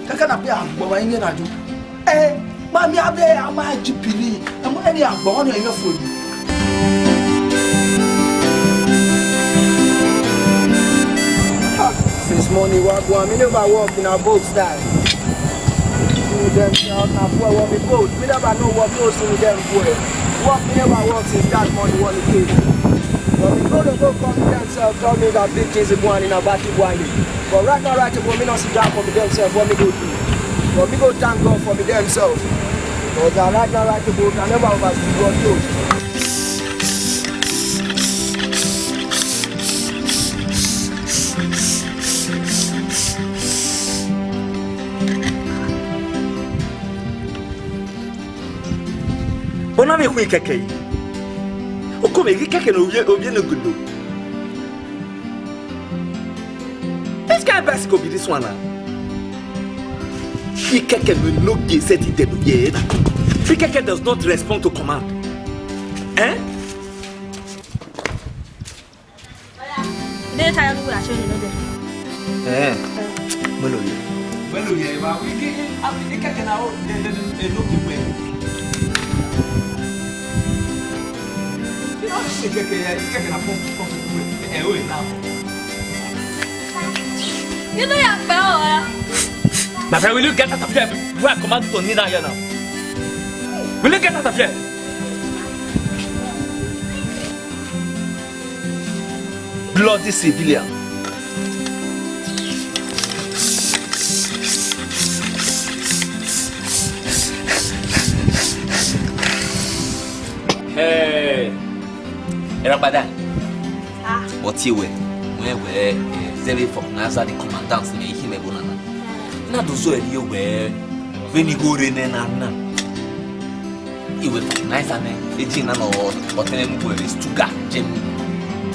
Kaka na be agbo wa yin na jo. Mami abe ama jipili. Am any agbo on your phone. Since morning work one, me never work in a boat style. Them now for what we boat. We never know what goes in them boy. Work me never work since that money one came. But we go to go come themselves, tell me that big things one in a batty one. But right now, me not sit down for me themselves, what me go do. But me go thank God for me themselves. But right now, I never oversee what goes. Ona me hui keke. O come ki keke no obie no gudo. This guy best go be this one. Fi keke no get set it no be. Fi keke does not respond to command. Eh? They tell you I show you no there. Melo ye ba we ki keke na o no keep way. You know you're better. My friend, will you get out of here? Where command to need here now? Will you get out of here? Bloody civilian. Hey. Era bada. What you we very for Naza the commandant me him e bona na do so e we when you go rene na na e we for nice ane e ji na no o tene mu we is to ga gem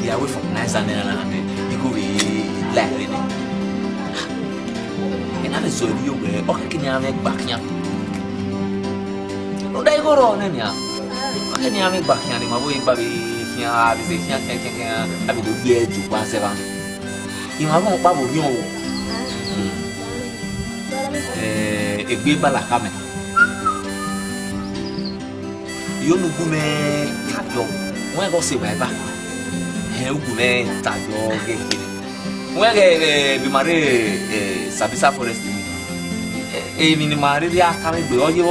ya we for nice ane na e go we la rene e na so e we o ka kinya me back nya o dai go ro ne nya o ka kinya me back nya ni ma bo e ba bi a vizinha que a vida é de quase lá e uma vamos para o rio e beba la câmera eu no gume tajo um negócio vai ba é o gume tajo que um é bimare sabe sa forest e minimare de a câmera hoje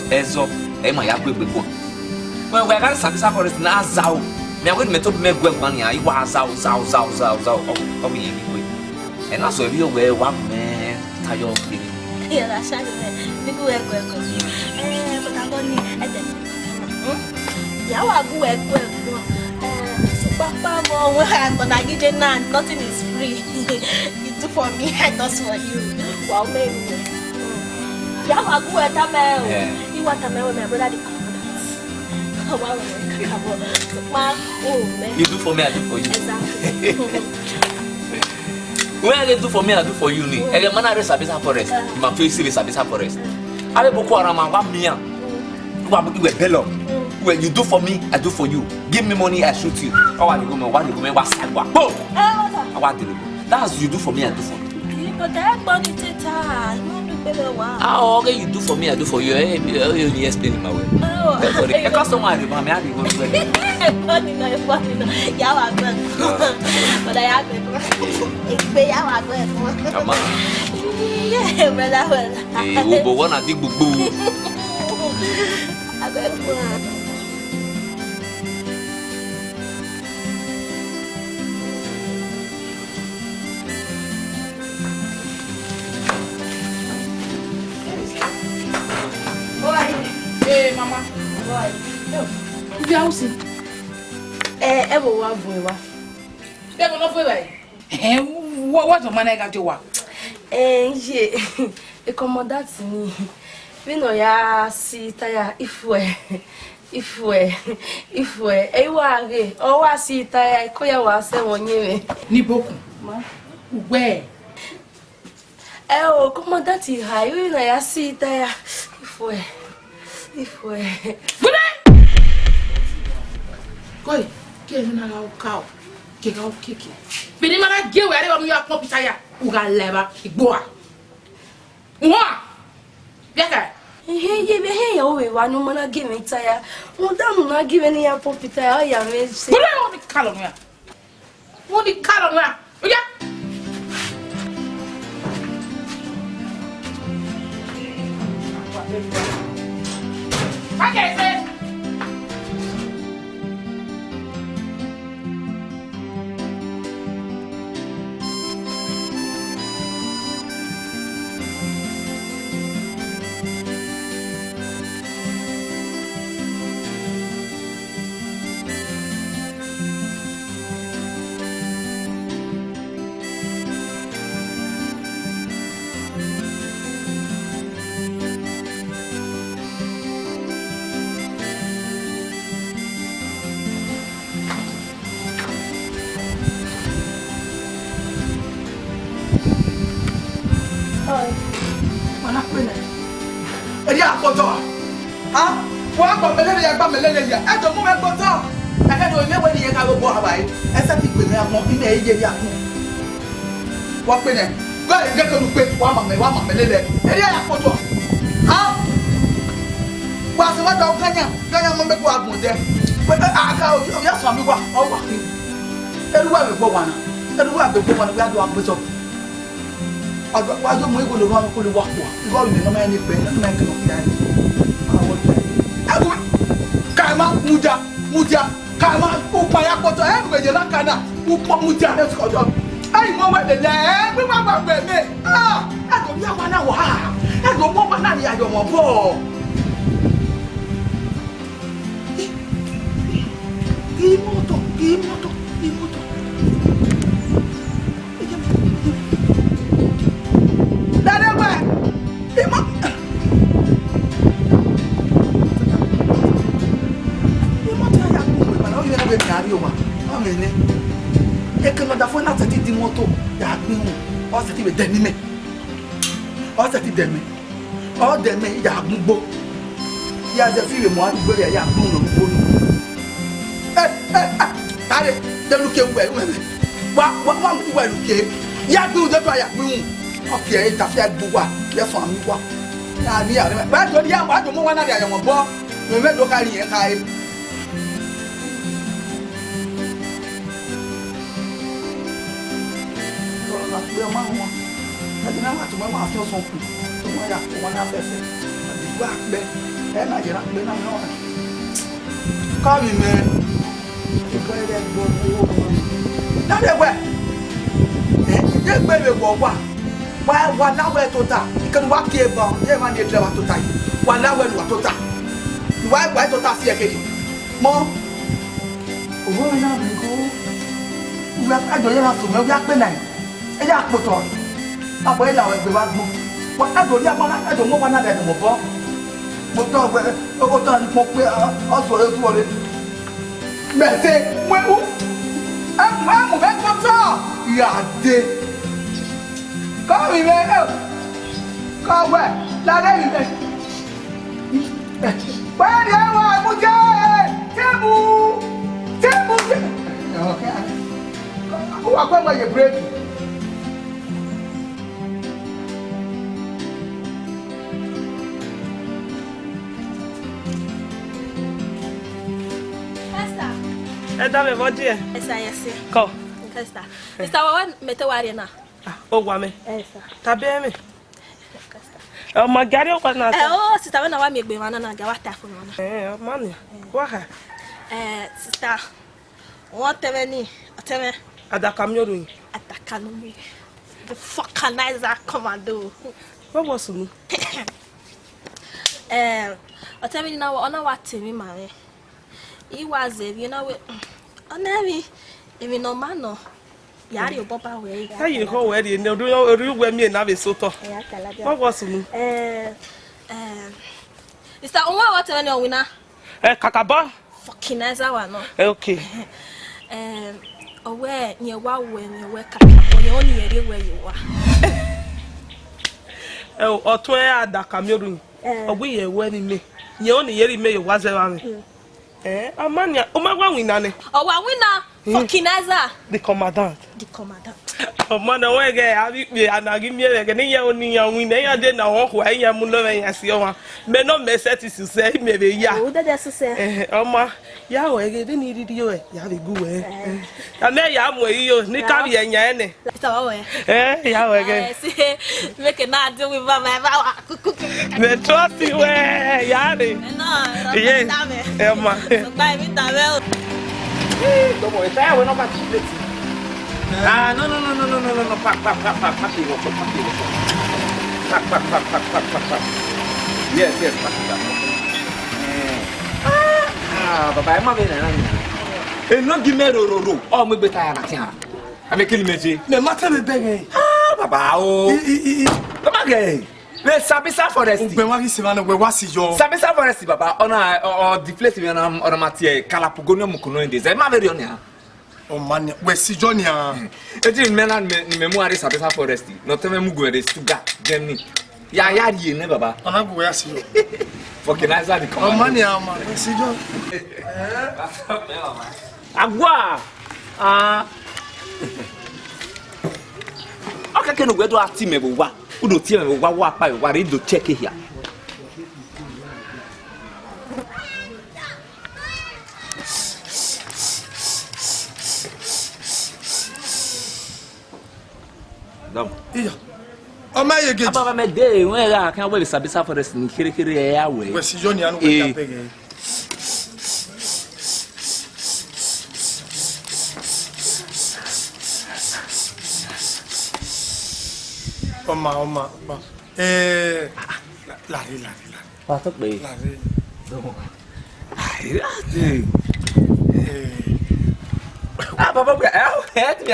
ezo é mais a bebe com when we got some forest na zao me agora me top me guan ya iwa zao o me anyway and that's why we one man tayo kiri ya la shani me go but I'm going ya wa go so papa mo when I get na nothing is free you do for me I do for you wow me ya wa go ta me you want me my brother you do for me, I do for you. Exactly. When they do for me, I do for you. Ni. And the man I sabi sa forest. My face is sabi sa forest. I be boko haram wa miya. We bello. When you do for me, I do for you. Give me money, I shoot you. Oh, I go me, wa sagwa. Boom. I want to. That's you do for me, I do for you. But that money teta. Ah, okay, you do for me, I do for you. Hey, you explain my way. Oh, the customer, you want me to go to funny, no. Yeah, I'm good. But I have it. Pay our good. Come on. Yeah, brother. Hey, who wanna dig boo? I bet. Hey, mama. Boy. You are see. Ever wa voiwa. Ever no voiwa. What the man I got you wa? Je. E Commandant ni. We no ya si taya ifwe. E wa re. O wa si taya ko ya wa se wonye. Ni boku. Ma. Where? O Commandant ha, we no ya si taya ifwe. Good Koi, ke na ga ka o. Ke ga o keke. Bini mana ge we are you computer ya. U ga leba igboa. What? Yeah. Hey, we want no man give me tire. Madam not giving you a puppet. I am What are the color? What the color? Yeah. Okay, sir. Mana kwene. Eri akoto. Ha? Wa gba melele ya gba melele ya. E do mo me koto. E ka do me we ni ye ka go bo abai. E se ti gbe me amon ina eye ya kun. Wa kwene. Go e ge ko lu pe wa ma melele. Eri akoto. Ha? Wa se wa do kanya mo me ko agun de. Pe aka o ya so mi wa o wa ki. Eru wa be bo wana. Eru wa be bo wana we ado apeso. Wájú mú ìgò lòrán kó lè wà pọ̀ ìgò ìrìn náà ẹni pẹ̀ nínú ẹ̀kẹ́ lókè ayé àwọn ìpẹ́ ẹgbẹ́ kàìmá mújà kàìmá púpọ̀ ya pọ̀tọ̀ ẹ̀rù èyẹ lákàdá púpọ̀ mújà ẹ̀sùn ọjọ́ ẹ̀yìn mọ́ wẹ́lẹ̀ lẹ́ gbígbà gbàgbẹ́ mi ẹ̀dọ̀ bí àwọn náà wà ẹ̀dọ̀ mọ́ wà náà ní ayọ̀ mọ́ bọ̀ kí mọ́tò Amene. E que não dá foi nada de moto. Ya gbin o se ti be demi me. O se ti demi. O demi ya gbugbo. Ya ze fi le mo adugbo ya gbun no gbugbo ni. Tare, de lu ke we. Wa mu we lu ke. Ya gbin de to ya gbin. O ke e ta fi agbo wa, le fun ami wa. Na ni ya. Ba to di ya wa do mo wa na de ayo mo bo. Me do kari yen kai. Eu amo uma. Mas não é uma afeição com. Uma na festa. De guarda. É na geral, bem na hora. Come man. Que coisa é boa. Não é ué. É bebe boa. Wa na we tota. Kan wa ke ba. E ma ni treva tota. Wa na we wa tota. Wa tota si ekedi. Mo. O na me ko. Wa ajo ye ma so me wa pe na. Eya poto abo ela we gbe wa gbo wa adori amara ajo mo wa na de mo bo mo to gbe o to ni mo pe o so re tu ore me se we u mo be ko to ya de ko mi me ko we la de mi me ba ni wa mu je temu okay wa ko ma ye break Dame bom dia. Essa é assim. Qual? Está. Estava meteu a arena. Ô, guame. Essa. Tá bem, me. É uma gare ou quase nada? Oh, se estava na hora me bem, mas não agora tá falando. Mano. Porra. Se está. Ontem veni, até A da caminhão. Atacando me. The Vulcanizer Commandant. Qual você não? Até veni na hora na me mãe. Iwadiae, you know, Onemi, even no man, no. Yari, your papa, way. How you go where you know, do you wear me and have a soto? What was it? Is that all what I know, winner? Kakaba? Vulcanizer, one. Okay. Aware near wow when you work when you only area where you are. Or to wear that cameroon. We are wearing me. You only hear me was around. Amania, Oma winner. Oh, winner, Vulcanizer. The Commandant. The Commandant. Mana wege abi be anagi mi wege ni ya oni ya wi na ya de na wo ho ya mu no ya se wa me no me set su say me be ya o de so say oma ya wege de ni didi yo ya be gu we ya me ya mo yi yo ni ka bi enya ne ta wa we ya wege make na do with mama me trust we ya ni no yes oma bye mi ta we to mo e ta we no ka ti. Ah, no, pack. Yes, pack. Baba, I'm not going no give me ro. Oh, me better na tia. Ame kill me je. Me matter me beg. Baba, oh. Come again. Le Sylvester forest. OGBEMUDIA semana we wasi yo. Sylvester forest baba. On the place we na on matie kalapugono mukuno ndeze. Ma very on ya. Oh man, we si Jonia. Eti mena ni memoire Sylvester forest. No teme mugu de Stuga, Germany. Ya ye ne baba. Ona go we asi yo. Vulcanizer the Oh Commandant. man ya man, we si Jo. Agua. Okay, can we do a team me wa? Udo team me wa pa wa re do check here. Dom. Iya. O ma ye geji. Aba me dey when ra kan we Sylvester forest ni kire ya we. We si Jonia no we ka beg. Oma. Lari. Ba tốc đi. Lari. Ai đi. Baba be help me.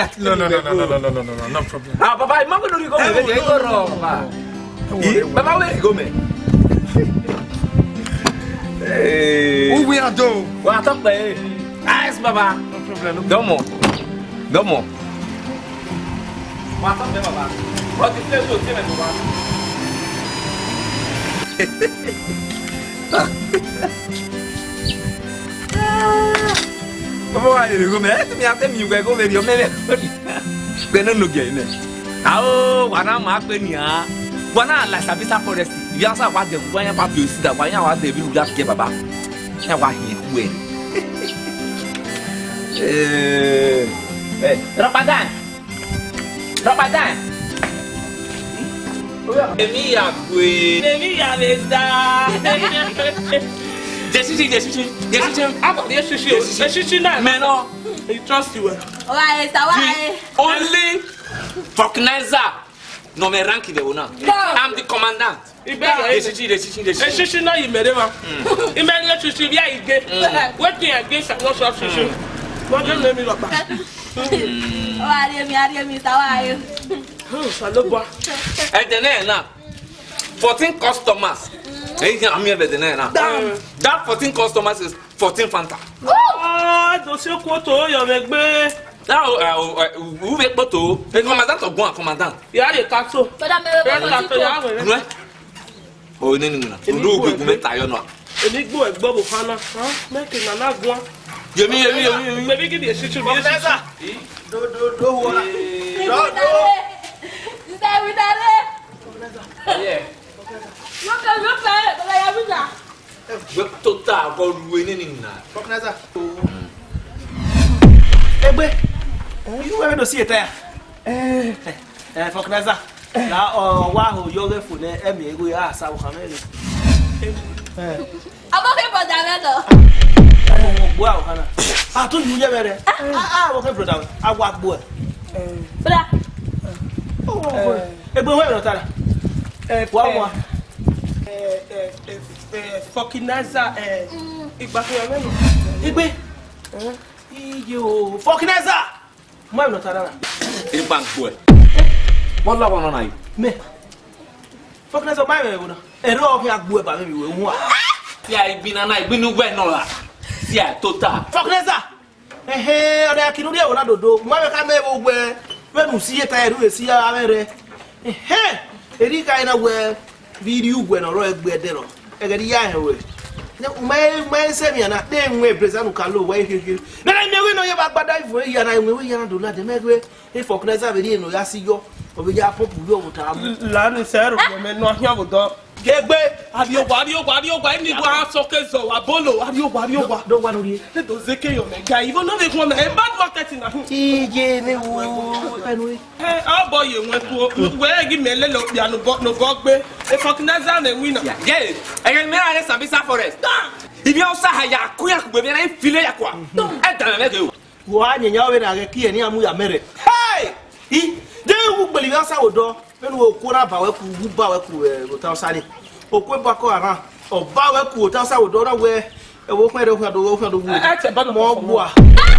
No problem. Baba, mama no go me dey go ro. Baba we go me. Who we are do? Wa tốc đi. Yes baba. No problem. Domo. Wa tốc đi baba. What is this to me baba? Baba wa ni go me. Mi ate mi go me dio me. Pe no ge ne. Ao wa na ma pe ni a. Wa na la Sylvester forest. Ya sa wa de wa ya pa bi osi da wa ya wa de bi u ya ke baba. Ya wa hi ku e. Ramadan. Emi ya beza. Desichi na me no. I trust you. why Only Vulcanizer no me rank the una. I'm the commandant. Desichi na you mere ma. I me let you see via ige. Wetin against no so shishi. What do you mean up? Ari mi ta wa yo. Saloba. And then now 14 customers. I'm here with the now. That 14 customers is 14 Fanta. Do se koto yo megbe. Now who make photo? The commandant of one commandant. Ya le kaso. But I'm No. Oh no. Do go me tayo no. Enigbo egbo bo kana. Make na na gwan. Yemi. Maybe give you a situation. Do. Yeah. Look total go winning na. Vulcanizer. Egbe. You were to see it there. Vulcanizer. La wa ho yo ge fu ne emi ego ya sa wo kamele. Aboke brother do. Boa o kana. Ah to you ye bere. Wo ke brother. Agwa gbo e. Bra. Egbe we no tara. Wa. Vulcanizer igba ko yo melo. Igbe. Iyo Vulcanizer. Mo no tara. In bank boy. What la one on Me. Vulcanizer mai me no. Ero o fi agbo e ba me we hu a. Yeah, I been and I been no no la. Yeah, total. Vulcanizer. Oda kinu de wona dodo. Mo me ka me wo gbe. We nu si eta eru esi ya mere. Eri ka ina we video gwe no ro egbe de no. Egedi ya he we. Ne me se mi na de nwe presa nu ka lo we hihiri. Na me we we no ye bagbada ifo ya na we ya na do la de megwe if organizer be ni no ya si yo obi ya pop bi o ta mu la ni sero me no ahia bodo gegbe ariogwa ni gwa sokezo abolo ariogwa do wa no ri e do zeke yo me guy even no dey come e bad marketing na je ni wo enu boy ye won ku we gi me le lo bia no go gbe e organizer na winner yeah e me na Sambisa forest if you say haya kuya ku be na file ya kwa e da me go wo anyanya we na ge ki ni amu ya mere hey I de wu gbeli ya sa odo menu o ko na ba we ku wu ba we ku o ta sare o ko ba ko ara o ba we ku o ta sa odo na we e wo pere ku do wu mo bu a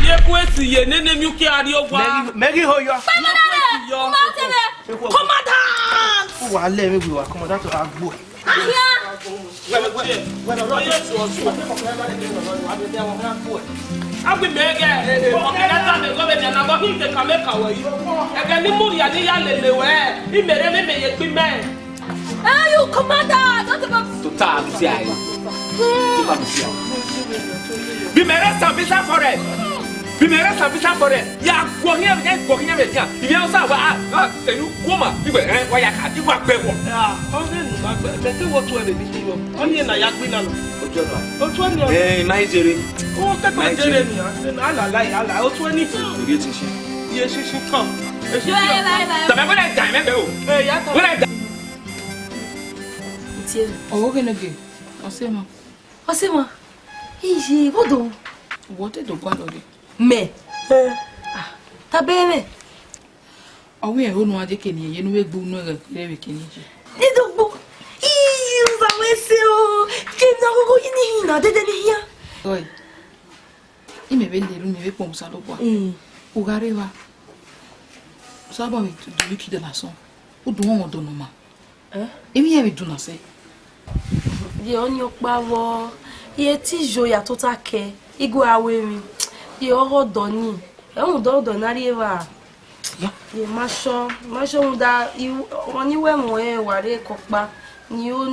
ye ku esi ye nene mi ki ari ogwa megi ho yo Commandant wa le mi bi wa commandant agbo agbe mege organizer me go be na go him dey come ka wo yi ege ni muri ani ya lele we I mere me ye gbi me you Commandant what about total sia bi mere Sambisa forest ya go here me dia if you say wa enu koma bi gbe wa ya ka bi wa gbe wo me te wo tu e be bi yo oni na ya gbi na no otu ani Nigeria o te ko jere ni ala otu ani ye chichi ye shishi kan e shi ta me na dai me be o ya ta when I Tiens Oh, okay, okay. Osema iji bodo What did the guard me tabere Oh, we are going to get you know, we go no very kiniji. Nido iu va weseo kina go ini na de hiya Oi. Ime vende room me pom salobwa. Ugarewa. Saba we to do wiki de la son. O do won do no ma. Emi e we do na say. Ye onyo pawo ye ti joya to ta ke igu awemi ye oro doni e un do na rieva ye masho da oni we mo e ware kopa ni o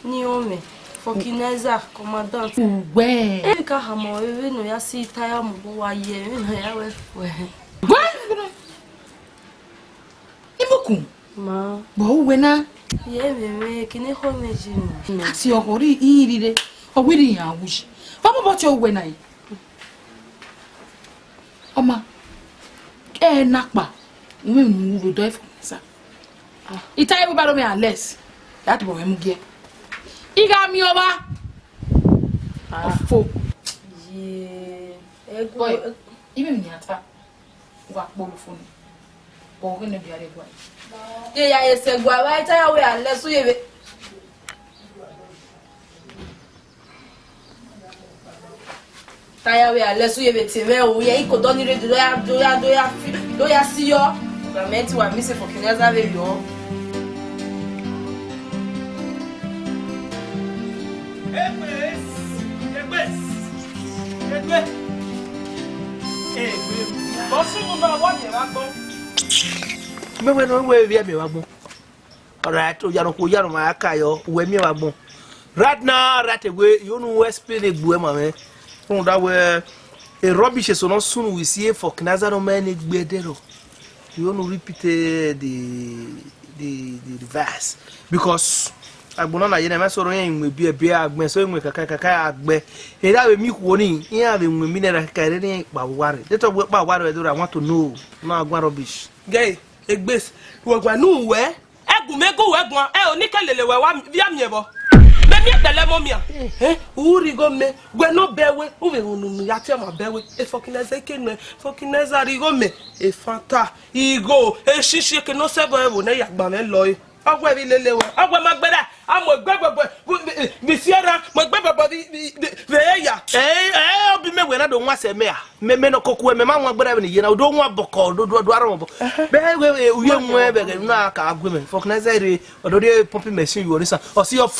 ni o me Vulcanizer Commandant We. e ka ha mo we no ya si tire mo wa ye no ya we Ibuku. ma Bo we na. ye me kini ho meji no Asi okori irire. O we ri yan wushi. Papa bo ti o we na yi. Oma. Nakpa. We mu do if sa. Ita e ba do me unless. That bo we mu ge. Iga mi oba. Ofo. ye Boy, even me ata. Wa bo phone. Bo we ne biare boy. ye ya ese gwa wa ita ya we unless so ye taya we unless so ye teme o ye iko do ni re do ya si yo government wa mi se Vulcanizer we yo me no we me wa gbon alright o yaro ko yaro ma aka yo we me wa gbon right now right away you know we explain egbu e ma me on that we a rubbish so no soon we see Vulcanizer no man egbu edero you know repeat the verse because agbona na ye na me so ro yen we bi agben so enwe kaka agbe e da we mi ku ni yan be nwe mi na kaka re ni pa ware de to pa ware do I want to know na agban rubbish gay egbes wogwa nu we egumego wegbon e onikelele we wa bia miebo me mi tele mo mia uri go me gwe no bewe u we unu ya ti ma bewe e Vulcanizer kenu Vulcanizer ri go me e fanta igo e shishi ke no sebo e wo na ya gba me lo e agwe bi lele we agwe magbeda amo gbegbe bi siara mo gbegbe bi ya obi me we na do nwa se me a me no koku me ma nwa gbara ni ye na do nwa boko do ara mo be we uye nwa be na ka agwe me Vulcanizer re odo de pumping machine you listen o see of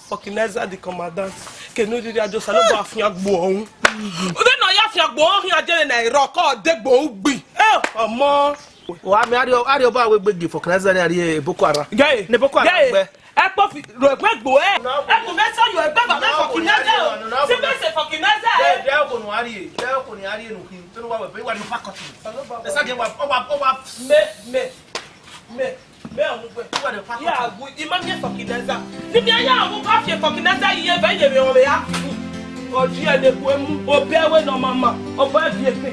Vulcanizer the Commandant ke no di ajo salo ba afian gbo ohun o de na ya afian gbo ohun ajere na iro ko de gbo ugbi omo Wa me adio ba we gbege for Canada na ari Boko Haram. Gay. Ne Boko Haram gbe. E po fi ro egbe gbo e. E ko me so yo egbe baba for Canada o. Si be se for Canada e. De ko no ari, de ko ni ari no kin. To no wa we wa no faculty. E sa de wa me on gbe. Wa de faculty. Ya gu imagine for Canada. Ni mi aya awon ka fi for Canada ye be ye me o be ya. Oji ene ku emu obewe no mama. Oba bi epe.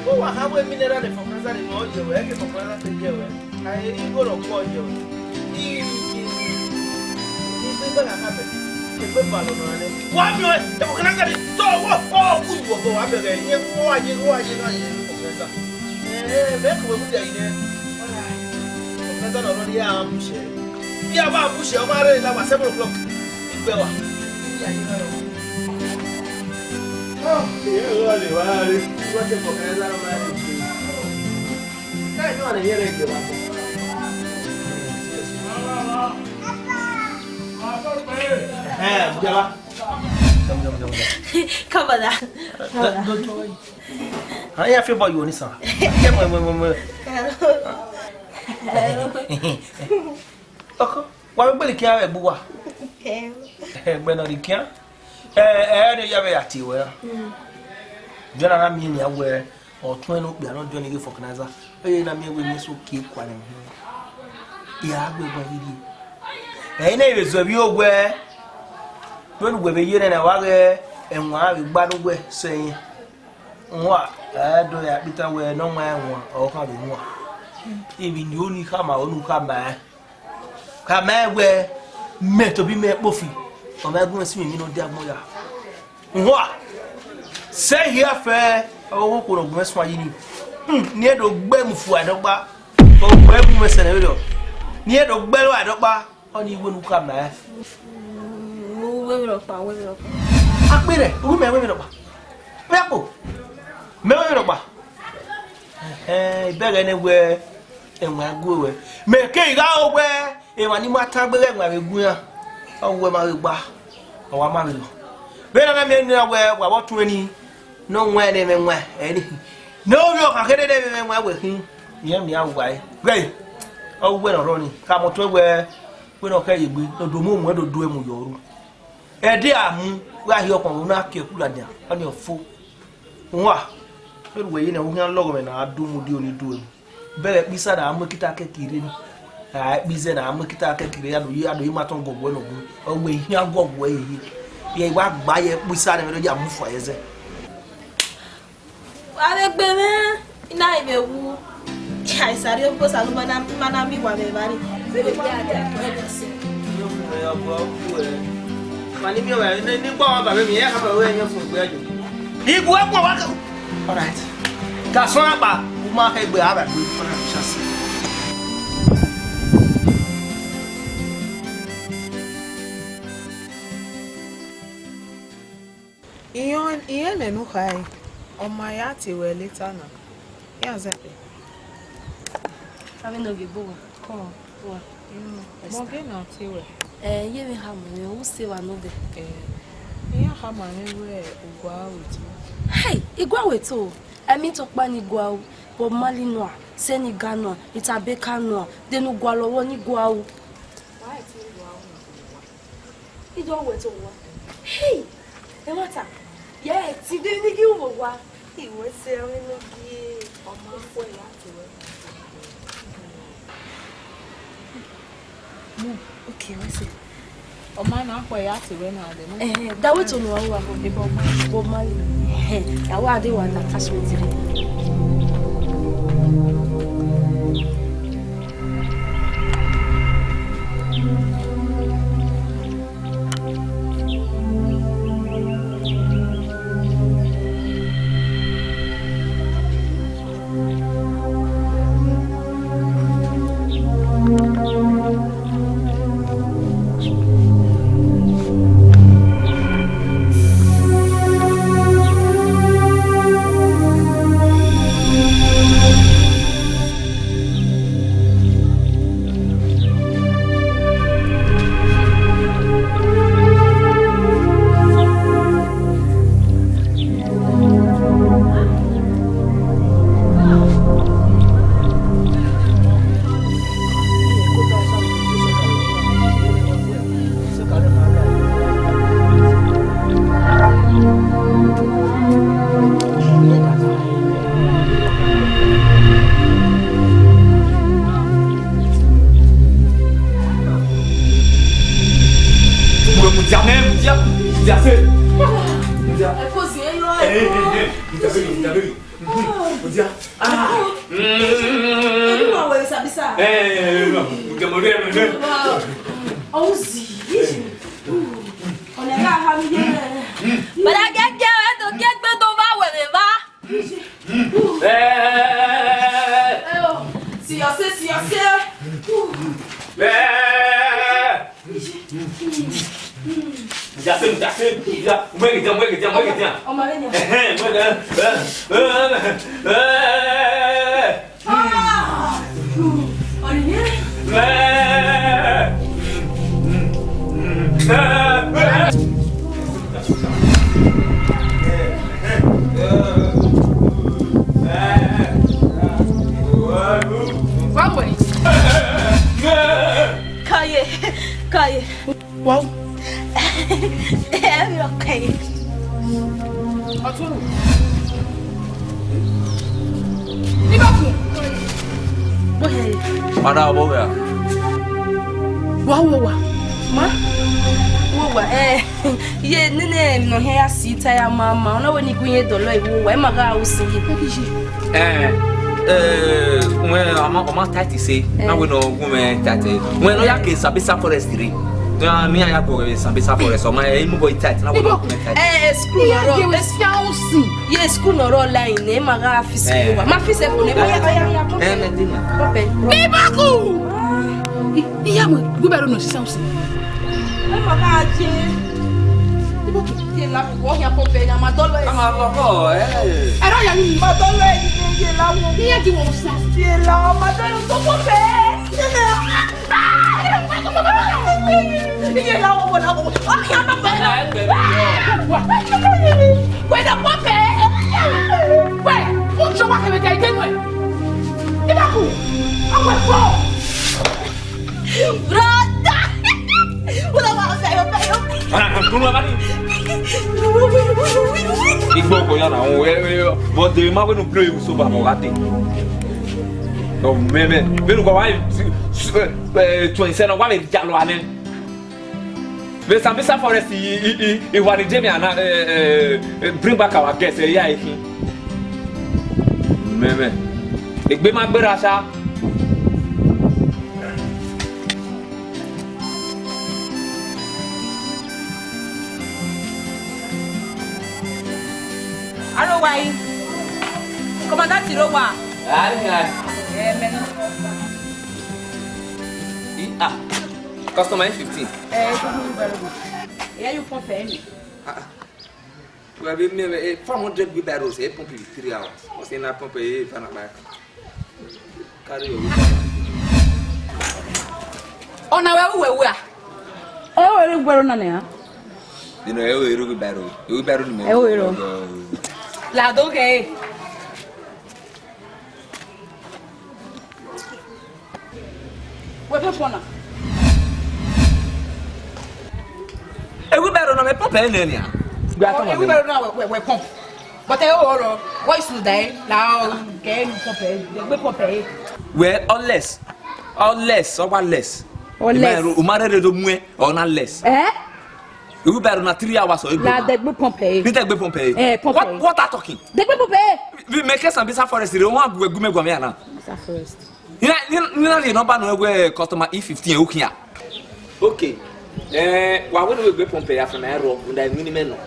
Who have a mineral for Canada no je we ke for Canada te je we. Ai go ro ko je we. Ni be na ka be. Ke be ba lo no ne. Wa mi o te for Canada so wo ku wo go wa be ge ye wo aje na ye for Canada. Be ko we mu de ine. For Canada no ri a mushe. Bi a ba mushe o ma re la wa 7 o'clock. Igbe wa. Ya ye na ro. Oh, vale. What the fuck is that, man? Can't do it here, Cover that. Don't worry. I feel about you, Nissa. Okay. Why will care a boa? When I care. Ne yabe ati we. Jona na mi nya we o tun no bia no Johnny for Canada. Na me we so ke kwa ne ho. Ya agbe gba bidi. Na ibe so bi ogwe. Don gwe be yire na wa ge enwa bi gba no gwe sen. Nwa do ya bita we no nwa enwa o ka be nwa. Ibi ni oni kama onu kama. Kama we me to bi me pofi. On a gún sí mi no dia moya nwa say here fair o ko no gún so ayi ni e do gbe mu fu adogba o gbe bu me se na we ni e do gbe lo adogba oni iwe nu ka ma we ro pa apere o me we ro pa we apo me we ro pa ibere ne we enwa go we me ke ga o we e wa ni ma ta gbere enwa we gun ya owe ma gba owa ma lo be na me ni awe wa wotu ani no nwa ne me nwa eni no yo ka kede de me nwa we hin ye mi awai gbe owe no ro ni ka mo to we no ka yegbe no do mo mu do do emu yoru e de amu wa hi okon na ke kula dia ani ofo nwa pe we yi na wo han logo me na adu mu di oni do emu bele bisa da amu kita ke kiri ni bize na amu kita ke kiri ado yi maton gogwo no gu ogbe hi agogwo yi ye wa gba ye bisa na me do ya mu fo yeze aregbe me ina ibe wu ai sari o ko salu mana mi wa be bari be bi ada ko se yo go ku e mani mi wa ni gbo wa ba mi ye ka ba we yan fun gbe ajo ni bu e wa ka all right ka so apa u ma ka gbe aba gbe for na chance Iyon enu kai ọmọ ya ti we later na. Ya zepe. Ave no gibo. Ko. Mo ge na ti we. Ye mi ha mo o se wa no be. Iya ha ma ni we ugwa wetu. Hey, igwa wetu. Emi to pa ni gwa o. Bo mali no a, se ni gano, itabeka no, de no gwa lowo ni gwa o. Why ti gwa o? Ijo wetu wa. Hey, e mata. Yeah, ti de ni gi wo wa. Iwe se rin no gi ọmọ fo ya ti we. Okay, we see. Ọmọ na akwa ya ti we na de no. Da wetu no wa bo ni bo mali. Ya wa de wa attachment re. Jamais, dia fait. Elle pose rien. Dia. Ah. Ouais, ça ça. On est là, mais la gueule, on va ouais, Wow. Okay. Mana apa ya? Wow. Ma? Wa ye nene no he asita ya mama. Ona woni kunye dolo iwo wa maga usi. Oma tati say na we no gume tati. When no ya ke Sylvester forest ri. No me ya go Sylvester forest. Oma e mu boy tati na we no gume tati. School no ro. Ye school no ro line e maga afisi wa. Ma fise ko ne ba ya. Medina. Pope. Ni baku. Iya mo gubero no sisa usi. E maga aje. Ye la wo ya pope na ma dolo e. Ama loko Era ya ni Ma dolo e ye la wo. iya di won sa. Ye la ma dolo to pope. Ye la wo la wo. Ah ya ma pe. Wait a pope. Wait, o chama que me cai que não é. Ni baku. Awe fo. Brota. Udah mau saya peyo. Tunggu apa ni? Igbo ko yana bo de ma we no play so ba mo gati. Oh meme, venu ko wa 27 na wa me jalo ane. Ve Sylvester forest I Uwadiae me ana bring back our guests ya ikin. Meme. Igbe ma gbera sha. Alo wai. Commandant Rowa. Customer 15. You pump any. We have been 400 wheelbarrows, 3 hours. What's in that pump? Carry your Ona we. We gwero na ya. you know, wheelbarrow. La doge. We pepona. Wheelbarrow na me pump any. Everybody know we pump. But they all what is today? Now game pump. Well, or less. Or less. Umare do mue or not less. You better not 3 hours or La de pompe. What are talking? De pompe. We make some Sylvester forest. You want to go me now. Sylvester forest. You know, no where customer E15 okay. Okay. Why would we go pompe after my rock with the minimum?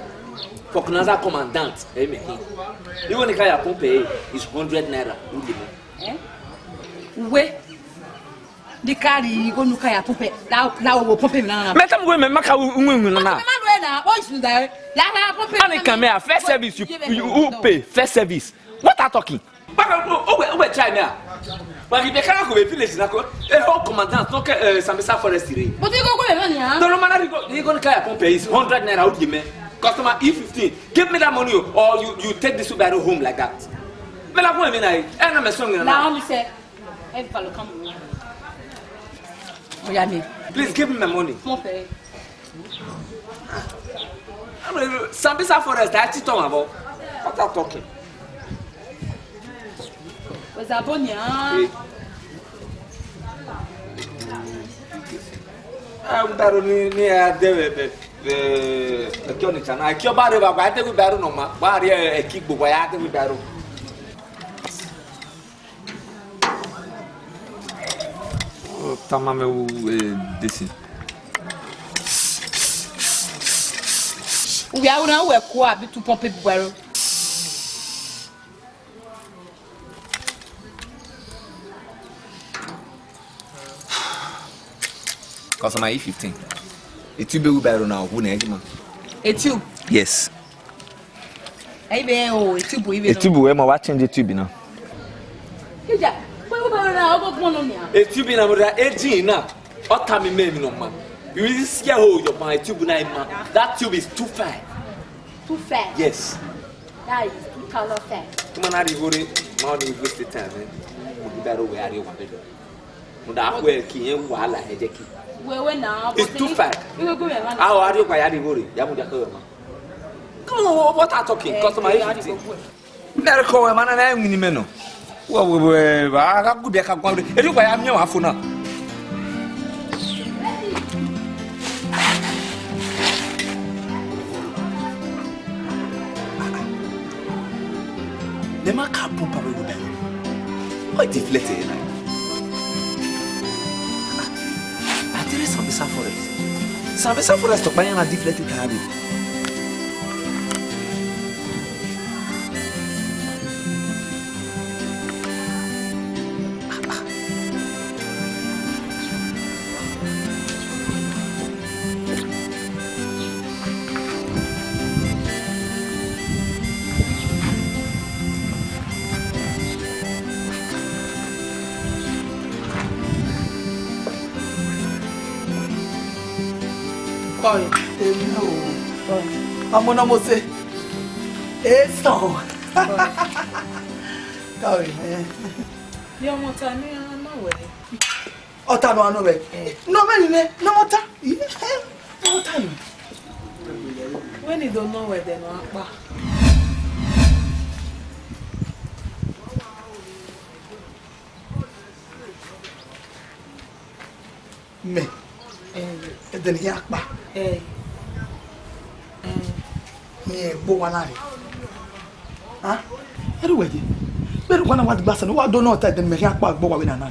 For another commandant, you want to carry a pompe is 100 naira. We the carry go no kaya pump now we pump na Metam go me maka unwenu na. na what is there la pump Ani come here first service you pay first service. What are talking? Owe try me. But if you can't go to village na ko e ho commandant no Sylvester forest re. but you go money No man you go carry pump is 100 naira out give me. Customer E15 give me that money or you take this Uber home like that. Me la go me na e na me song na. now me say e follow come Please give me my money. pump Sylvester forest I actually talk about. What are talking? was abonia I'm daroni ni a debe. Aqui onde tá? Aqui o barulho vai ter que barulho não, mas barulho é aqui bobo vai ter que barulho. Tá mas meu desse. O viado não é co habitu pompe barulho. Cost my 15. It will be better now. Who next man? Etu. Yes. Aí bem o etu bo ibe. Etubu é uma watching the tube now. Ija, foi o barulho na água com nome. Etubu na mura edina. Ota me meme no man. You really scare hold your my tube na man. That tube is too far. Too fat. Yes. That is too color fat. Come on, I worry. Now you waste the time. You better wear your one. Muda wear ki en wala hejeki. Wewe na. It's too far. You go man. How are you by yadi worry? Ya muda ko ma. Come on, what are talking? Customer 15. Nere ko man na nwini me no. Wo ba ga gude ka gwa. E ri kwa ya me wa fo na. The man can't pump away with them. Why deflated like? I tell you some forest. Some forest to buy a deflated habit. I'm gonna say, it's so. Sorry, Your motor me no way. Ota no way. No man, no water. No time. When you don't know where they no akpa. Me. Then he akpa. Me bo wanari. Ah? Anyway, but when I want glass and what don't know that then me akpa bo wa we na.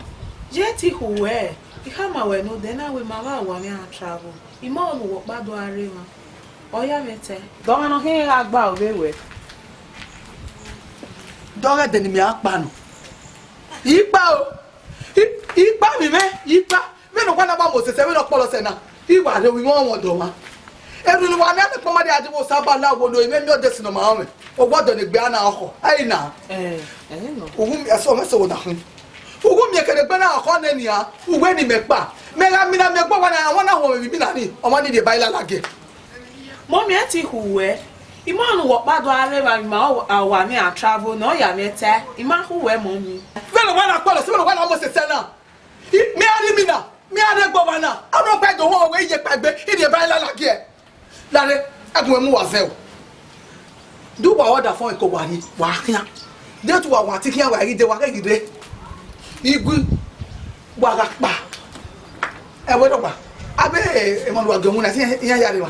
Jeti huwe. Ihama we no then we mama wa me travel. Ima onu wo pa do are ma. Oya mete. Don no hin agba obewe. Dora then me akpa no. Ipa o. Ipa mi me, ipa. Me no kwa na ba mo se we no polo se na. Iwa le wi won do ma. Every one na ko ma de ade wo saba na wo no me mi o de sino ma me. O gbodo ni gbe ana oko. Ai na. No. Ohun eso me se wo na hun. Ohun mi kere gbe na oko na ni a. Uwe ni me pa. Me ga mi na me gbo wa na won na ho mi na ni. O ma ni de baila lage. Mommy ati huwe. Ima onu wo pa do are ma wa me a travel no ya mete. Ima huwe mommy. Velo wa na polo se velo wa na mo se se na. Me ari mi na. Me are gbo wa na. Anu pa do ho we je pagbe. I de baila lage. Lare agun mu wa zel. Do ba order fún iko wa ni wa kian. De tu wa wa ti kian wa ri de wa ri de. Igu wa ga pa. E we do pa. Abe e mo wa gamu na ti yan ya re wa.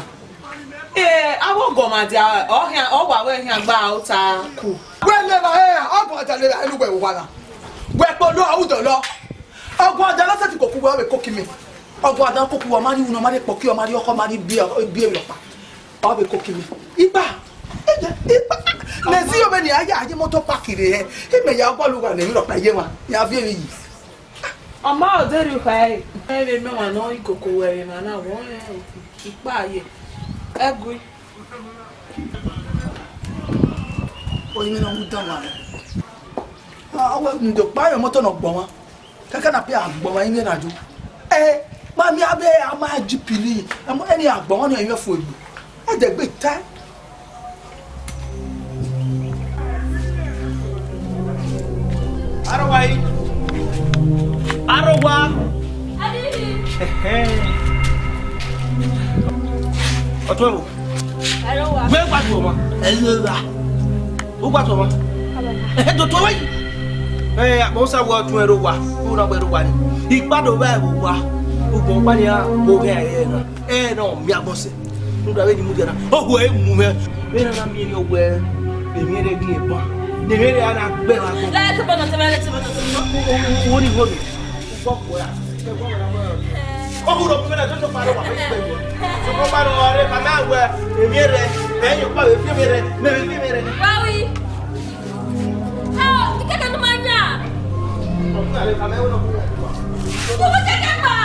Awo goma dia o wa we hian gba outa ku. We le ba ogun aja le elu we wa na. We po lo awudo lo. Ogun aja la se ti koku we ko kimi. Ogun aja koku wa mari uno mari poki o mari oko mari bi lo pa. O be ko kimi. Ipa. Ipa. Le si o be ni aya aje motor park re e me ya gbo lu wa ni lo pa ye wa. Ya fi mi yi. Ama o deri kai. E me wa no ikoko we ma na wo ipa aye. Egui. Oyin na mu dan wa. Awo ndo pa yo motor no gbon wa. Kaka na pe agbon wa yin na jo. Ma mi abe ama jipili. Amo eni agbon wa ni eyo fo egbu. E de gbe ta. Arowai. Arowa. Oto. Arowa. Gbe gba to mo. Elowa. O gba to mo. Do to wai. Mo sa wo tun ero wa. O na gbe ero wa ni. Igbado ba e wa. O gbo pa ni a mo ge e na. E na mi agbose. nuda we ni mudia na ogwe mu me we na mi ni ogwe emi re gi eba ni re ana gbe wa go Let's go no tebe wo ni go mi fo ko ya e go na mo o bu ro pe na to paro wa pe gbe yo so ko paro ore ka na we emi re enyo pa we fi mi re me fi mi re Wawi. Ah, ikeke no manya. o na le ka me wo no Wo keke ba.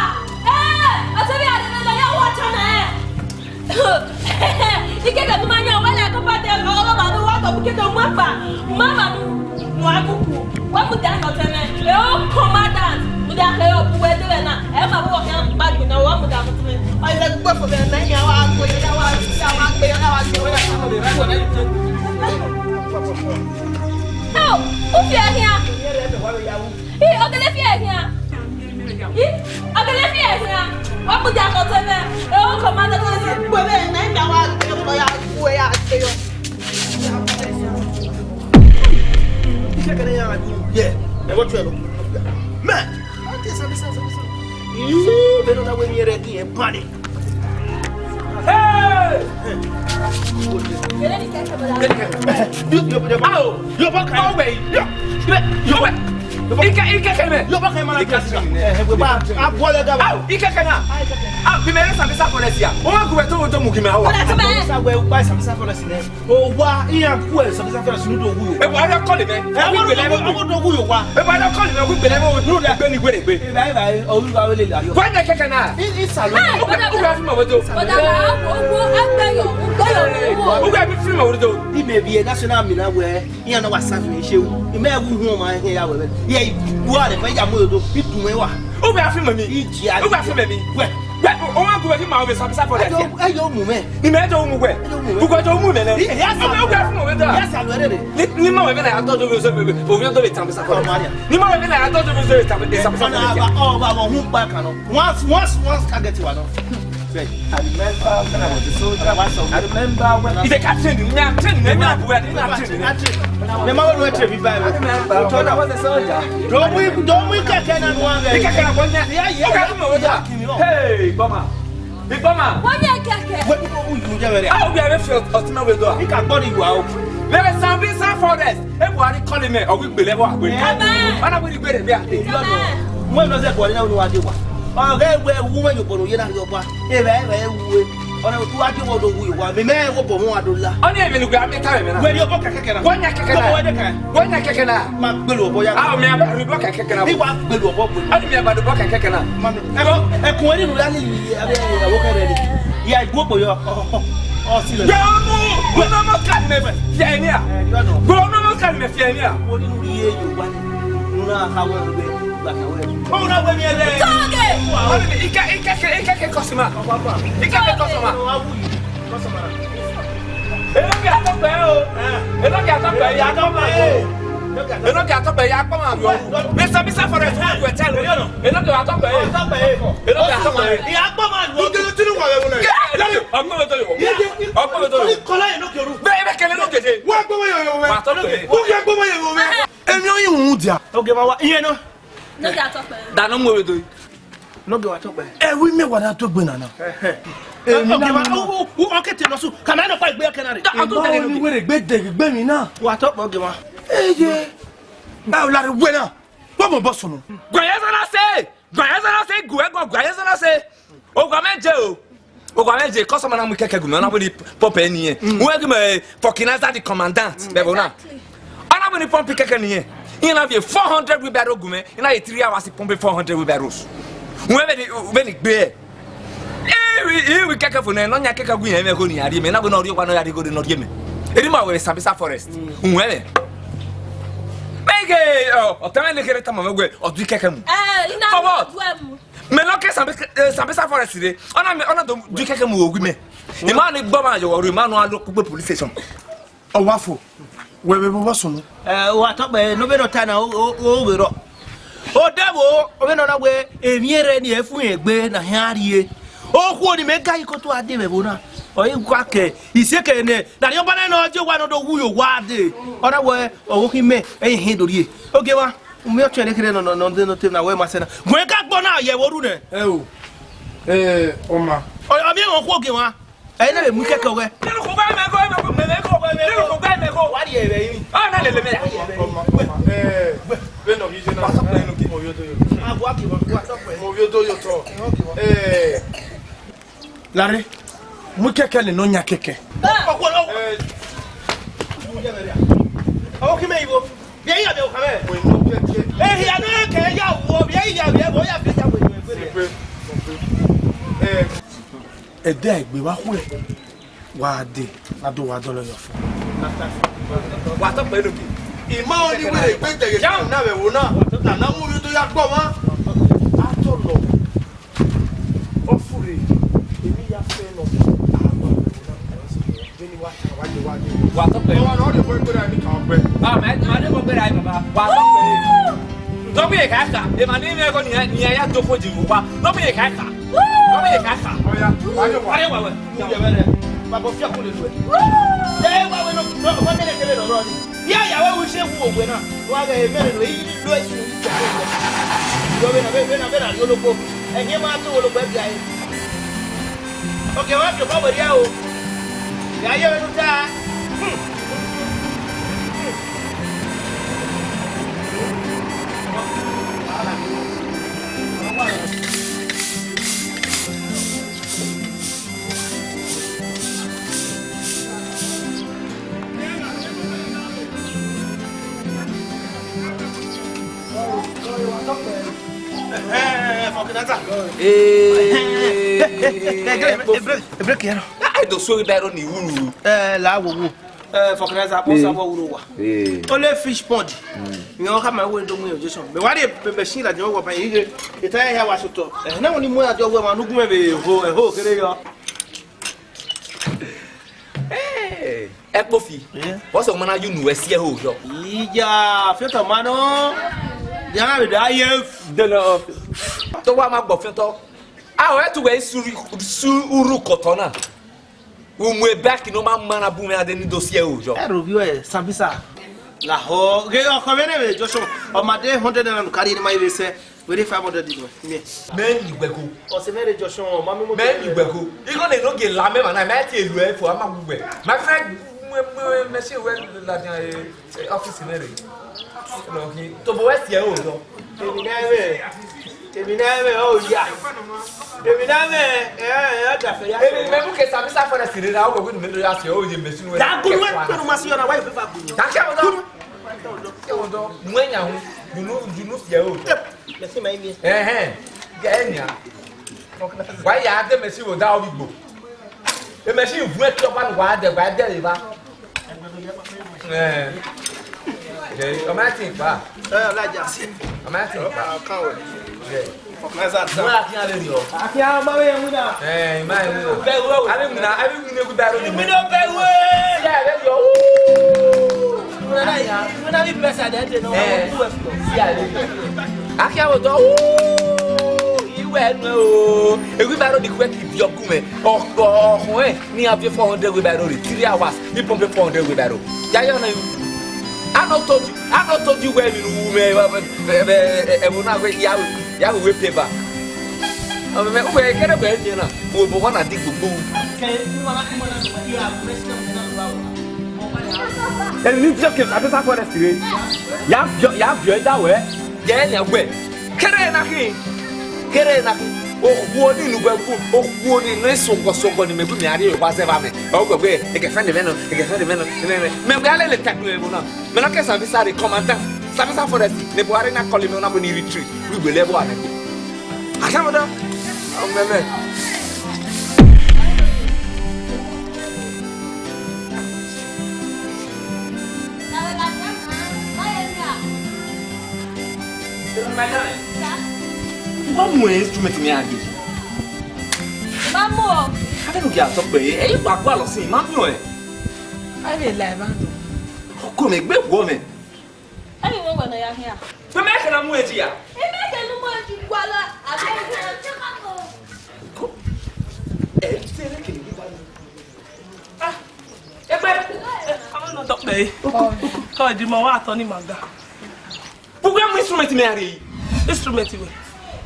Asabi ade na ya wacha na. Ikeke no manya wala ko pa de o ba no wa ko ikeke mo pa. Mama no mo akuku. Wa mu da ko tene. E o commandant. Mu da ke o bu e de na. E ma bo kan ba gbe na wa mu da ko tene. Ai le gbo fo be na ya wa ko ya wa gbe ya wa gbe. Oh, who fear here? Eh, ogele fear here. Eh, ogele fear here. What put that on me? Oh, Commandant, go away. Na nda wa go ya go ya yo. ike kene ya adu ye e go twelo man o te sabe be no na we mi re ki e pani hey yo ba ka we Ike kene. Yo ba ka mala kasi. We ba abole ga ba. Ike kene. Bi mere sabe sa foresia. O ma ku beto o to mu ki me hawo. Sa we ba sabe sa foresia ne. O wa iya ku e sabe sa foresia no do wu yo. E wa ra call me. E wa gbele mo do wu yo wa. E wa ra call me ku gbele mo no da gbe ni gbe gbe. Bye bye. O ru ba we le la yo. Wa na keke na. Isalo. O ga fi mo wodo. O da ba o agbeyo. O ga fi fi mo wodo. Di me bi e national mi na we. Iya no wa sa fi shewu. E me wu hu ma he ya we. What if I am going to be doing what? Oh, I feel me. Oh, I feel me. Well, oh, I'm going to my office. I'm sorry. I don't move. You made a move. Who got a woman? Yes, I'm ready. Nimo, I thought it was a movie. Oh, you're doing something. Nimo, I thought it was something. Oh, who back on once I get you. I remember when I was a soldier. I remember when I was a captain. The mother went to be back. I thought I was a soldier. Don't we catch anyone? Hey, Bama. Big Bama. One year, Kaka. What you never have a field of no window. He can body wow. There is some bizarre forest. Everybody calling me, or we believe what we're having. And I will be there. When was that one? No idea. Oh, there were women you put in your back. On a two hours ago, we were the man who won't do that. Only even grab me time. When you're back, one Yakaka, my blue boy, I'll never block a cacana. We want blue bob. I don't about the block a cacana. I'm going to rally. Yeah, go for your. Oh, see, no, no, can never. Yeah, no, can never. Yeah, what do you hear? You want how oh, no, when you're there. Ike customer. Ike customer. Eno get up there. Eno get up there. Ya come on. Eno get up there. Ya come on. Mr. Mr. Forest, you are telling me. Eno get up there. Eno get up there. Ya come on. You do to the I'm going to tell you. I'm going to tell you. Color no kero. Be kele no keje. Wa gbo yo. Wa to pe. Who get gbo yo. Emi o yin dia. Okay, ma wa iye no. No get up. Da no mo we do. No go at all. We me what to gbe na na. Okay, ma who okay te no so. Can I not fight gbe kenari? I don't tell you we gbe mi na. Wa to okay ma. Eje. Ba o la re we na. Wa mo boss no. Gbayeza na say. Gbayeza na say. O gwa meje o. O gwa meje customer na mu keke gu na we pop eni e. We give me Vulcanizer the Commandant. Be bona. Ana we pump keke ni e. You have 400 wheelbarrow gume. You have 3 hours to pump 400 wheelbarrows. When it bear. We keke for no nya keke gu yen me ko ni ari me na go no ri kwa no yari go no ri me. Edima we Sylvester forest. Unwele. Mege o tame le kere tama me gwe o du keke mu. Ina mo. Me lo ke Sylvester forest de. Ona do du keke mu ogu me. E ma ni gbo ma yo ori ma no alo pe police station. O wafo. We boss no. Wa to be no be no ta na o we ro. O debo o be no na we emiere ni efu egbe na hiarie. O ku oni me ga ikoto ade be bona. O yin kwa ke iseke ne na yo bana no je wa no do wu yo wa de. Ona we o ki me hin dorie. Oge wa me o chele kire no tem na we ma se na. Gwe ka gbo na ye woru ne. O ma. O mi won ku oge wa. Ai na be mu keke we. Ni ko ba me ko. Wa di e be yin. Ah na le me ya. Benin Movie na movie to yo. Ah bo aki bo Movie to yo to. Larry, mu keke le no nya keke. Awo ki me ibo. Bi ya be o kame. Mo no keke. Ya na ke ya wo bi ya bo ya fi ya wo. Ede egbe wa ku e. Wa de na do wa do lo yo fun. Wa to pe lo bi. Ima oni we pe tere na be wo na. Na movie to ya gbo ma. A to lo. O fure. Emi ya fe no. Wa to pe. Wa no de ko pe ra ni ka pe. Ah me de ko pe ra baba. Wa to pe. No me ka ka. E ma ni me ko ni ya to ko ji wa. No me ka ka. No me ka ka. Oya, wa yo wa. Wa. Mu je bere. Ba bo fi akule lo. Wa we no wa me le kele lo ni. Ya we wi se wu ogwe na. Wa ga e mere lo yi lo esu. Yo be na yo lo ko. E nye ma to wo lo gbe bi aye. Okay, wa fi ba we ya o. Ya ye no ta. Break here. I do so be ro ni wuru. La wo. Vulcanizer po sa wo wa. Only fish pond. Mi o ka ma wo ndo mu ojeson. Be wa de machine la je wo pa yi. E ta ya wa soto. Na woni mu ajo wo ma nugun me be ho kere yo. Ekpofi. What's the man you know we see ho yo. Ija, filter mano. Ya be da ye De no. To wa ma gbo fin to. Ah we to we su uru kotona. Umwe back no man na bu me ade ni dossier ho yo. review e Sambisa. La ho, ge o ko bene be Joshua. O ma de 100 na no carry my we say we dey 500 di me. Men igbeko. O se mere Joshua, ma me mo. Men igbeko. Iko le no ge la me ma na ma ti elu e fo ama gbe. My friend me see we la office mere. No ki to bo west here ho yo. Ebi na me o ya. Ebi na me da fe ya. Ebi me bu ke Sylvester for the sire na o go me do ya se o je machine we. Da guru we no ma si na why fe fa guru. Ta ke o do. Mwenya hu. You know fear o. Me see my me. Genya. Why ya de machine o da o bigbo. The machine fu e to ba no wa de le ba. Come on, think ba. Laja. Come on, think ba. Kan we. Vulcanizer. Wala ki ale yo. Aki a ma we mu na. Ma yo. Ale mu ne ku da ro ni. Mi do be we. Ya le yo. When I be blessed, I don't know. Yeah, I can't do. You no. If we borrow the quick, if you're coming, ni have 400 we borrow 3 hours. You pump 400 we borrow. I not told you where you will we paper. We get a bed, you know. We want to dig the and you just keep at the forest. Ya that way. Yeah, way. Kerena. Oh, one in one in this so ni me bu mi ari wa se ba me. O gbe e ke friend me no, e ke friend me no. Me ga le tak me no. Me no ke Sylvester the Commandant. Sylvester forest. Ne bo ari na call me na bo ni retreat. We go level ane. Asamodo. O me. Vamos instrument me aqui. Vamos. Cadê o que é? Só bem. É o bagulho assim, mano, é. Aí ele leva. Como é que é bom, Aí eu vou na ya here. Como é que na moeda dia? E me que no moeda igual a É, será que ele vai? Ah. É bem. Não tô bem. Tô de mão a Tony Maga. Por que é um instrumento me aí? Instrumento we.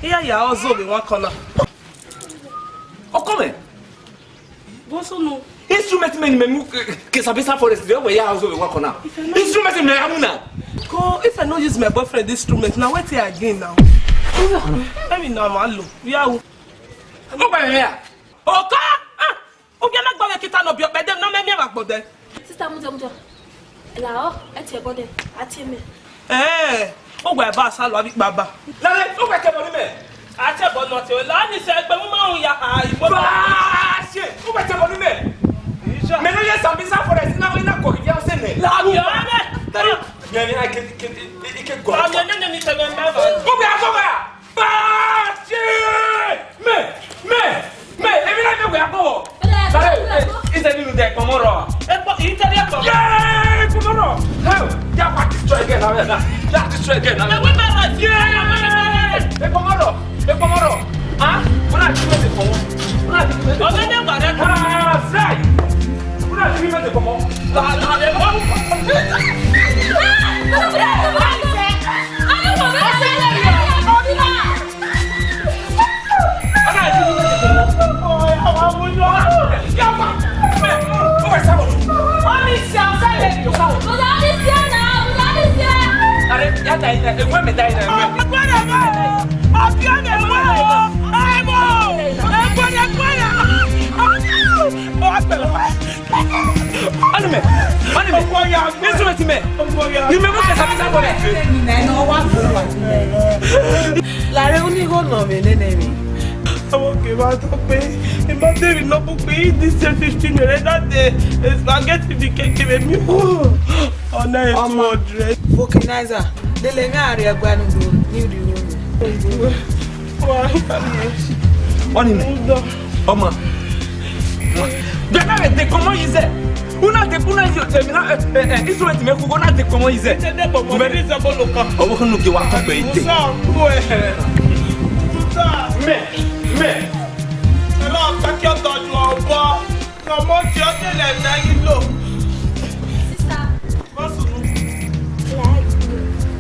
Iya ya ozo be one corner. O como é? Boso no. Instrument men me que Sylvester forest there where house we work on now. Instrument me amuna. Go if I no use my boyfriend instrument now wait here again now. Let me know malo. Yeah. O ba me ya. Oka! O bia na gba kita no bi obedem na me me ba gbode. Sister Mujo. La o, eti gbode, ati me. O gba ba sa lo abi baba. Lale, o ba ke mo ni me. Ati bo no ti o la ni se gbe mo ma ya ibo. Shit, o ba ke mo ni me. Me no yes Sylvester forest na we na ko ya se ne. La mi o ne. Me ni I can go. La mi ne ni te me ba. O ba ko ba. Me, every night we are go. Is a new day, tomorrow. Yeah, tomorrow. How? Yeah, what destroy again? Yeah, destroy again. Yeah, tomorrow. Huh? When I give it for when I give it. Say. When I give it for Láre oníhó nà mí nene mi. Àwọn kì í máa tó pé ìbá débi náà bú pé ìdí ṣe 15 rẹ̀ dáde spaghetti di kékeré mi. Ọ̀nà ètò ọ̀drẹ́. Vulcanizer, délé ní àárẹ̀ ẹgbẹ́ ní ìdíwọ́. Wọ́n ní ọmọ. Gbẹ̀mẹ̀ rẹ̀ dé comment ils est. Una de kuna yo termina instrument me ko na de comment ils est. Tẹ́lẹ̀ bọ̀ mọ̀ ní ìsàbọ̀ lọ́kàn. Ọwọ́ kan nuke wa ko pe ite. Me. Hello, kaki ọ̀tọ̀ ju ọ̀bọ. Ọmọ tí ó tẹ̀lé lẹ́yìn lò. Sister, Bọ́sùnù. like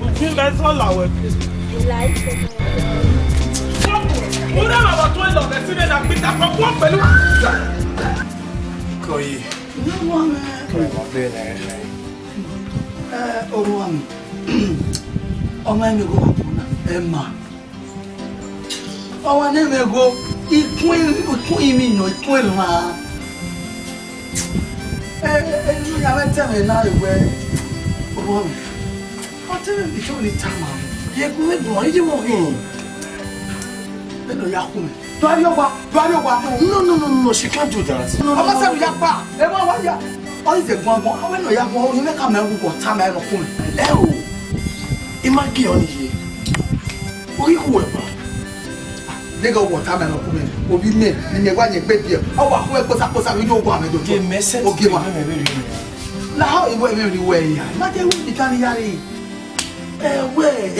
Òfin lẹ́sọ̀ làwẹ̀. like Mo dá bàbá tó ń lọ bẹ̀ sílẹ̀ náà pété àkọ́kọ́ pẹ̀lú. Koyi. Ọmọ ẹni go wà Emma. Ọmọ ẹni go ikún ìmì nà ikún ìlànà. Ẹnu ya mẹ́tẹ́ mi náà ìwẹ́ ọmọ mi. Ọtí mi tó ní tàmà. Yẹ kún mi dùn ọ́ yíyí wọ̀ hìn. Bẹ́ẹ̀ni ya kún mi. Do No, she can't do that. Ọmọ sẹ́mi ya pa. Ẹ máa wá ya. Ọ ìṣe gbọ̀ngàn. Àwọn ènìyàn ya gbọ̀ngàn. Oyin mẹ́ka mẹ́rin kò tá mẹ́rin kún mi. Ẹ o, ìmági ọ nìyí. Orí kò wẹ̀ pa. Nigga watermelon kún mi. Obi mi ni yẹn wá yẹn gbé díẹ̀. Ọwọ́ àkúwẹ́ kósákósá mi yóò gbọ́ àmì dojú. Gé mẹ́sẹ̀ tí Oge ma. Now, Ìwé mi rí wẹ̀ yà. Má jẹ́ wí nìkan ni yára yìí.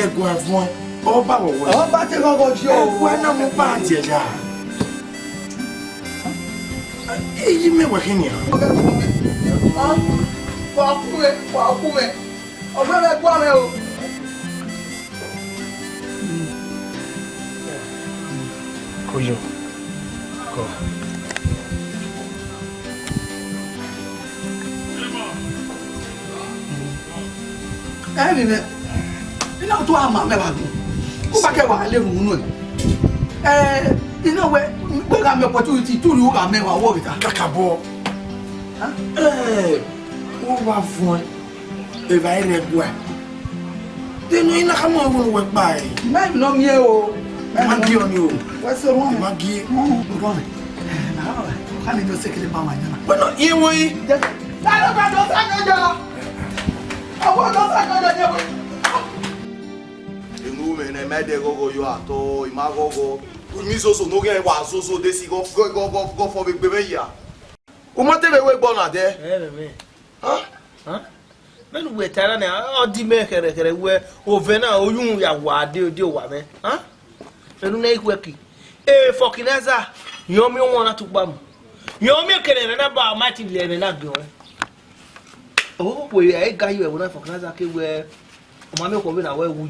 ẹ̀gùn ẹ̀fọn ọba wọ̀wọ̀. Ọba tí kọ́kọ́ jí o. Ẹ̀gùn ẹ̀nà mo bá àti ẹ̀dá. Èyí mẹ́wàá kí ni à? Wà á kú mi. Ọ̀fẹ́ mi gbọ́ mi o. Koyo. Kọ. Ẹ mi mẹ. Iná tó àmà mẹ́wàá dùn. Kó bá kẹ́ wà á lè rùn ún nù ẹ̀. Iná wẹ̀ gbẹ́gà mi opportunity tó rí ó kà mẹ́wàá wọ̀ ìta. Kàkà bọ̀. Wọ́n wá fún ẹ. Ìbá yẹn rẹ̀ gbọ́ ẹ̀. Dènà iná ká mọ̀ ẹ̀wọ̀n wẹ̀ pa ẹ̀. Mẹ́rin náà mi yé o. Ìmági ọ ni o. Wọ́n ṣe wọ́n mi. Ìmági. Ọ̀dọ́ mi. Ká ní ló ṣe kiri bá wà yẹn náà. Bọ́nà ìwé yìí. Láti gbàdọ̀ sákòjọ́. Àwọn ọ̀dọ́ sákòjọ́ jẹ́ wọ́n. Emu me na mede gogo yo ato ima gogo. Mi soso no ge wa soso desi go for big baby ya. O ma tebe we gbo na de. Me. Men we tara na o di me kere we o ve na oyun ya wa de odi o wa me. Enu na ikweki. Vulcanizer, yo mi won na to gba mu. Yo mi kere na ba ma ti le na gbe o. O po e ga yo e wona Vulcanizer ke we o ma me ko we na we wu.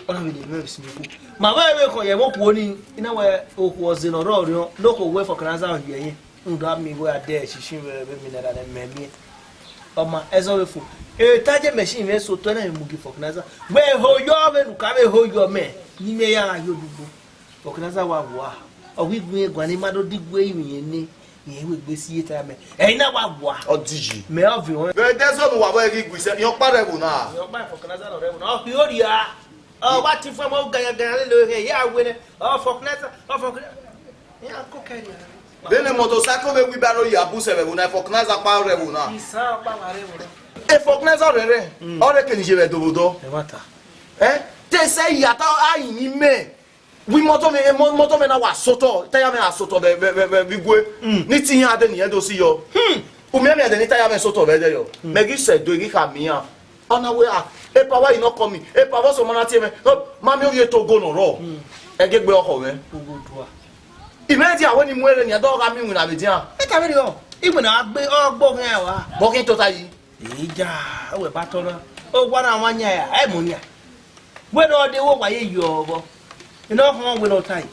Ona we dey me si me ko. Ma we ko ye mo ko ni ina we o ko zin oro ori no ko we Vulcanizer o ye yin. ndo mi go ade shishin be mi na na memi oma ezo we fu taje machine we so to na mugi Vulcanizer we ho yo we nu ka we ho yo me ni me ya yo dugbo Vulcanizer wa wa o wi gun egwan ni mado digbo yin ni yen we gbe si eta me na wa wa odiji me ovi won we deso nu wa bo egi gwise yan pare wo na yo ba Vulcanizer no re wo na o fi ori a o wa ti fo mo gan gan le he ya we ne o Vulcanizer ya ko keri Benin motorcycle me wibaro ya buse we na Vulcanizer pa re wo na isa pa mare wo e Vulcanizer re ore ke ni je be dobodo e mata te say yata ayi ni me wi moto me na wa soto taya me asoto be gwe ni ti yan ade ni edo si yo o me ade ni taya me soto be de yo me gi se do gi ka mi an ona we a e pa wa ino come e pa wo so mo na ti me ma mi o ye to go no ro e ge gbe oko we ogodua imagine awon ni mu ere ni do ga mi wi na be dian e ka be yo igbe na agbe ogbo gan wa bo kin to tayi ija we ba to na o gwa na wanya ya e mo nya we no de wo wa ye yo bo ino ho we no tai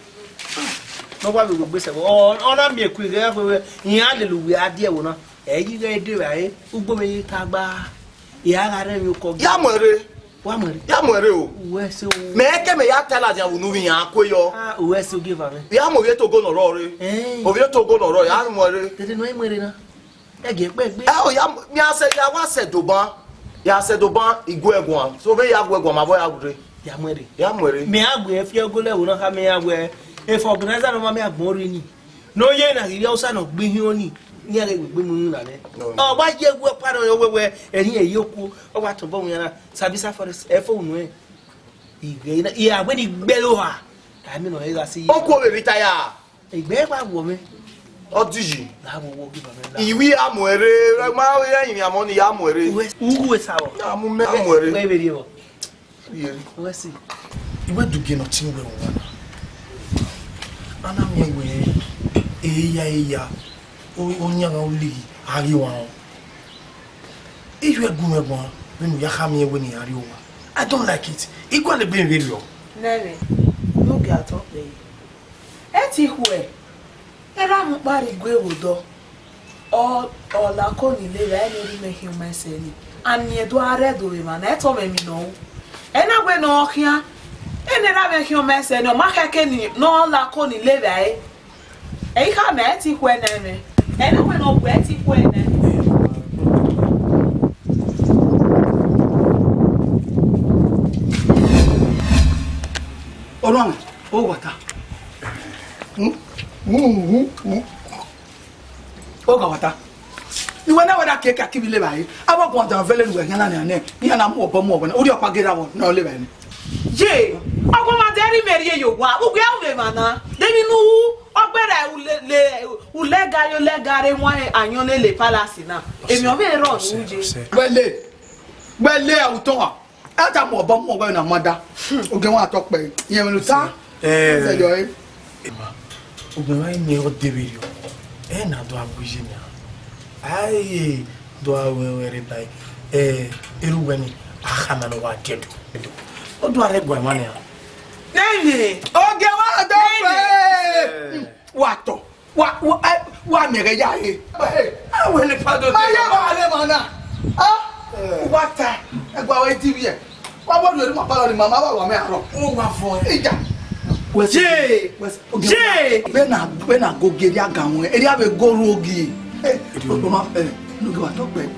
no wa we gbe se bo ona mi eku ge we yin hallelujah ade wo na e yi ge de wa e ugbo me yi ta gba ya ga re mi ko ya mwere wa mwere ya mwere o we se o me ke me ya tell ajan wo nu wi yan ko yo ah we se o give am ya mo ye to go no ro re o ye to go no ro ya mwere tete no e mwere na e ge pe gbe o ya mi ase ya wa se doban igu egun so be ya gu egun ma bo ya gure ya mwere me agbo e fi ogole wo na ka me agbo e Vulcanizer no ma me agbo ori ni no ye na ri o sa no gbe hin oni ni ale gbe mu na le o ba je gu pa no wewe erin e yoku o wa to bo mu yana Sylvester forest e fo nu e igbe na e agbe ni gbe lo ha ta mi no e ga si o ko be retire igbe pa wo me odiji la wo give am na iwi amwere ma ye yin amo ni ya mwere uwe sawo ya mu me amwere we be ri o ye we si Iwe duge no tinwe wana. Ana mwewe eya onya ga uli ari wa. Iwe gume gwa benu ya khami ewe ni ari wa. I don't like it. Equal be radio. Nene, no get up there. Eti hwe. Era mu pari gwe odo. O la ko ni le ra ni ri me human seli. Ani edo are do we man. Eto me mi no. Ena gwe no ohia. Ene ra me human seli. O ma keke ni no la ko ni le ra e. E ka me eti hwe nene. Ena gwe no gwe eti hwe nene. Olorun o wata o ga wata iwe na wada ke ka kibile bayi abo ko dan vele nu yan na ne ni na mo obo na ori opa gera won na ole bayi Je ogo ma deri meri yo wa ugwe ave mana demi nu ogbere ulega yo legare won ayon le palace na emi o be ro nu je gbele awuton ata mo obo na mada oge won atope yen lu ta se jo e Ogbewa ni o deberio. Na do abuji na. Ai do awere dai. Eruweni akana no wa dedo. O do are gwa mane. nene oge wa atope wato wa mere ya e Awele pado ma ya ba le mana wata egba we tv e wa bodu eri ma pa ni mama wa me aro o wa fo ija Je be na go geri aga won eri abe goru ogi o ma no go atope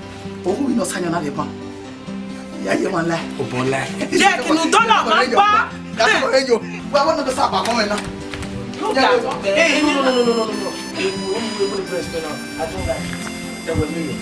o wi no sanya na le pa ya ye man la o bon la. je kinu dollar ma pa ejo wa won no sa ba ko me na look at No. I don't like it. That was me.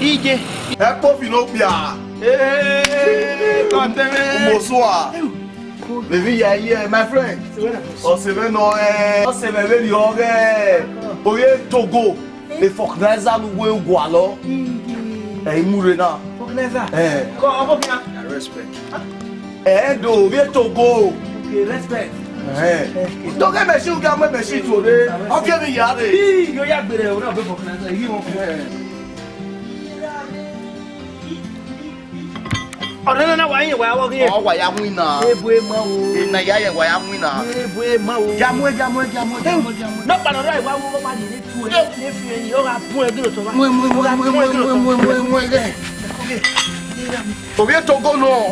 Ije. Epo Finopia. Bonsoir. Baby, yeah, my friend. Oseveno, Oseveno, Oye Togo. Le Vulcanizer nous voit au Gualo. Eh, Mourena. Vulcanizer. Comment bien? Respect. Do, viens Togo. Okay, respect. Donc, merci, vous gardez merci, tout le monde. On vient de y aller. Il y a des gens qui ont fait Vulcanizer. Ils vont faire. Ọ̀rẹ́nà wà yín wà wọ́n yẹn. Ọ wà ya mú iná. Ebue ma o. Iná ya yẹn wà ya mú iná. Ebue ma o. Jamue. N'ọ̀pá lọ́dọ̀ ìwà wọ́n máa yẹn ní tu ẹ̀. Ní fi ẹyin, ó ra pún ẹgbẹ́ tó wá. Òbí Togo náà.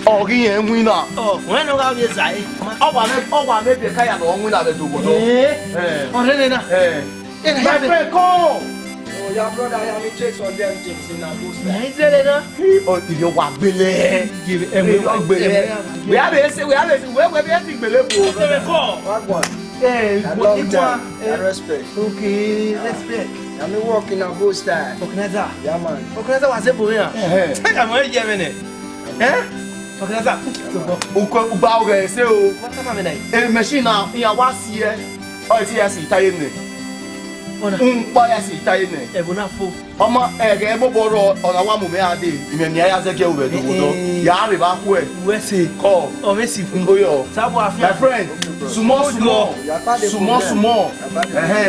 Ọ̀rí yẹn mú iná. Wọ́n ẹnu ká yẹ sàyé. Ọwà mẹ́bẹ̀ẹ́ káyà lọ́wọ́ mú iná bẹ̀ Togo náà. Ọ̀rẹ́nà náà. My friend, come. Oh, your brother, I have to take some damn things in a boost. Is it enough? Oh, if you want Bele, give it we have a say, where we have to Bele. What one? Hey, I respect. Okay, respect. I'm working a boost style. Vulcanizer. Yeah, man. Vulcanizer was a boy. I'm going to get in it. Eh? Vulcanizer. Uba, say, oh, What am I? a machine now, you are here. Oh, it's here, Italian. Boya si taine. Ebuna fo. Omo ege mo boro ona wa mu me ade. Ime mi aya zeke ube do do. Ya re ba ku e. We say Call. O me si fun. Oyo. Sabo afia. My friend, small.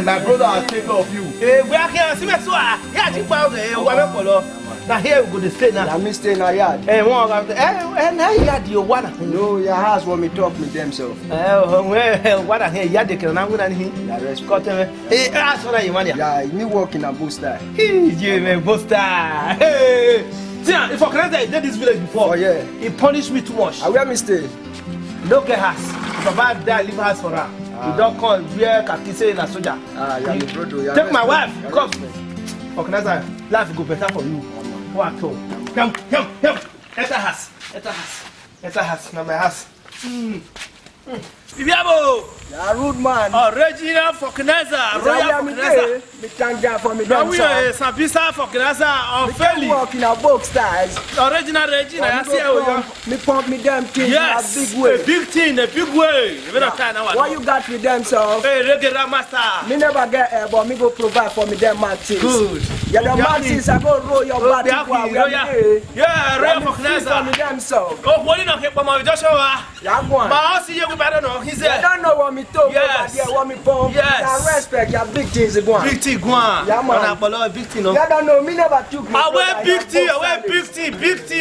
My brother will take care of you. We are here. See me so ah. Ya ti pa o ge wa me polo. Now here we go to stay now. I'm staying a yard. One of now yard you wanna. No, your house when me talk with themselves. What I hear yard can now go and he. Got ask what you want. Yeah, me work in a booster. You me booster. Hey. See, if I did this village before, Oh yeah. He punished me too much. I where me stay? Don't get house. If I bad die, leave house for her. You don't call where Kakise in a soldier. Yeah, me brother. Take my wife because Vulcanizer life go better for you. What at all? Come. Enter house. Now my house. Ibiabo! Yeah, rude man. Original Vulcanizer. Royal Vulcanizer. Me thank God for me Now damn we son. are Sabisa Vulcanizer on Me can Feli. work in a box styles. Original Regina. I see how you. Me pump me damn thing Yes, in a big way. a big thing, a big way. You better try now. What you got with them, sir? Hey, regular master. Me never get air, but me go provide for me them maxes. Good. Yeah, the maxes I go roll your body. Yeah, Royal for me Vulcanizer. them, sir. Oh, what you know? Keep my Joshua. Yeah, go on. But I see you better know. He's I there. don't know what me talk Yes. over there, what me pump. Yes. I respect your big things, go on. Big T, go on. Yeah, man. On a below big T, no. You don't know, me never took me. I wear big T, big T.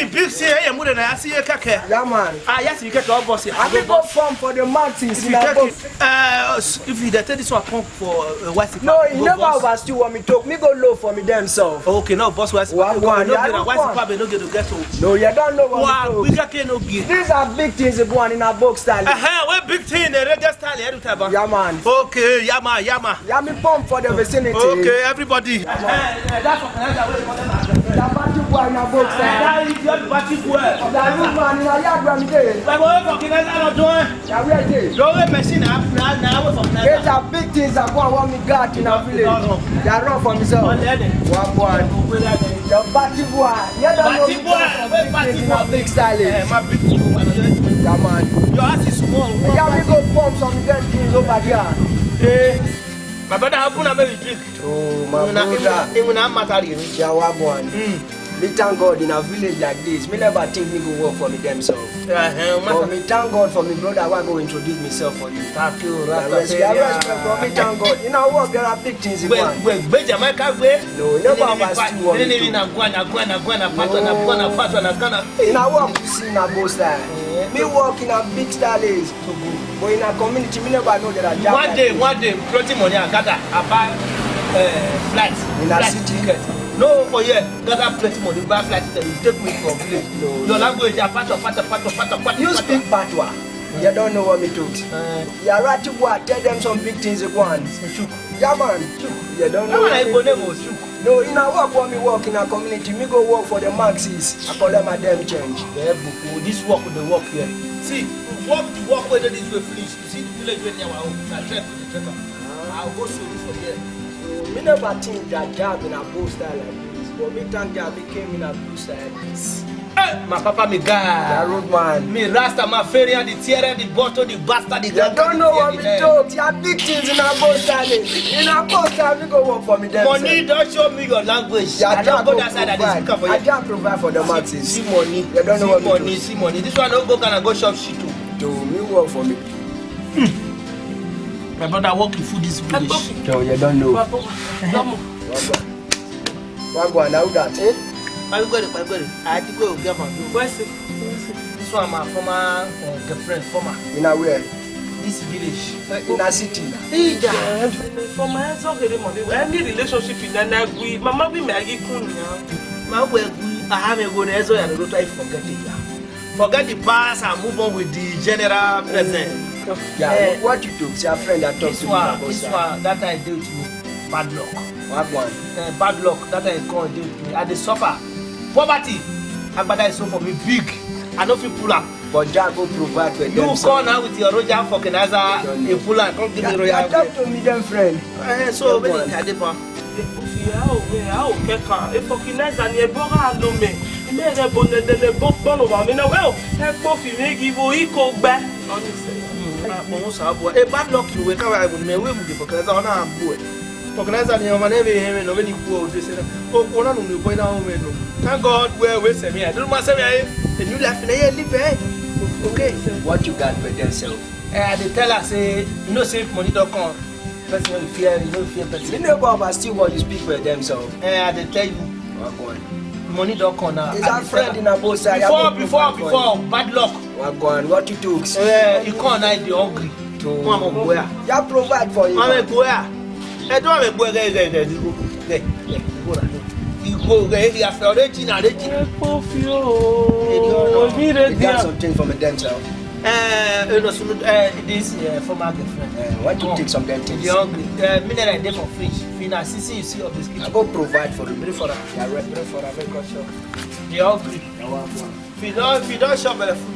Hey, I'm gonna see you kake. Yeah, man. Ah, yes, you get your boss here. I go pump for the maxes. If you take it, if you take this one pump for white. No, he never overstood what me talk. Me go low for me themselves. Okay, no, boss, white. One, No, yeah, get a white one. pub, no get to get to. No, you don't know what Wow, me we talk. got no get. These are big things that go on in a box style. We're big T in the reggae style every time. Yeah, man. Okay, yama. Yeah, me pump for the vicinity. Okay, everybody. That's The battery boy in a box style. that is your party boy. The root man in a yard where me there. Like what Vulcanizer not doing? Yeah, where it is? Don't machine now Vulcanizer. These are big things that go on what me got in a village. They are run for myself. One boy. The battery boy. You don't know me boy, for big things in a big style. My big boy. Yeah, man. Your ass is small. Yeah, we go pump some of them things over there. My brother have put a very big. Oh, my brother. Even I'm mattering. Yeah, one. Me thank God in a village like this. Me never think me go work for me themselves. But me thank God for me brother. I want to go introduce myself for you. Thank you, Respect for me. Thank God. In our work there are big things in one. Wait, Jamaica, wait. No, never overstood what me do. In our work you see in a both style. Me work in a big style is. But in a community me never know that I job. One day, plenty money I gather. I buy flights. In a city. No, for here, gather plenty money, buy flights. You take me from village. Your language, pato. You speak patois. You don't know what me talk. You are right to go tell them some big things at once. Yeah, man. You don't know. No, in a work when me work in a community, me go work for the maxis. I call them a damn change. This work with the work here. See, work whether this will finish. You see the village when you are home. I try to the treasure. I'll go through this from here. Me never think that job in a blue style like this, but me thank God became in a blue style like this. My papa, me guy. The road man. Me rasta, my fairy, the tearer, the bottle, the bastard, the You don't know what me talk. You are big things in a blue style. In a blue style, you go work for me. Money don't show me your language. You I don't go that side. I just speak for you. I can't provide for the masses. See money. You don't know what me money. See money. This one don't go can go shop shit too. Do me work for me. My brother work in food this village. No, you don't know. What go now that, eh? I got it. I had to go get my bill. Where's it? This one my former girlfriend, former. In a where? This village. In a city. For my hands okay, money. Any relationship in that we mama we make kun now. My way I have a good answer and don't try forget it. Forget the past and move on with the general present. Yeah, what you do? See a friend that talks to me about this one that I do to me. Bad luck. What one? Bad luck that I can't do to me. I dey suffer. Poverty. Agbada is so for me big. I don't feel pull up. But Jack will provide for them. You come now with your Roger Vulcanizer, a pull up. Come give me Royal. Talk to me, them friend. So many Kadepa. If Vulcanizer near Bora Lome, me a bonnet de book over me now. Well, have coffee, make give you equal back. A bad luck you wake up with me with the Vulcanizer on our boy. Vulcanizer near my name, no many poor. Oh, one of you point out. Thank God where we say me. I don't myself. And you laugh in a live. Okay. What you got for themselves? They tell us, you know, save money don't come. Person you fear person. You know about still what you speak for themselves. They tell you. Money don't come now. Is our friend in a both side? Before, bad luck. What you do? You can't hide the hungry. You provide for you. I'm a boy. I don't have a boy. You got something from a dental. This for my girlfriend. Why do you take some dentals? You're hungry. Minute I did for fish. Fina, see you see of this. I go provide for you. For that. Yeah, ready for a very good shop. You're hungry. If you don't shop the food.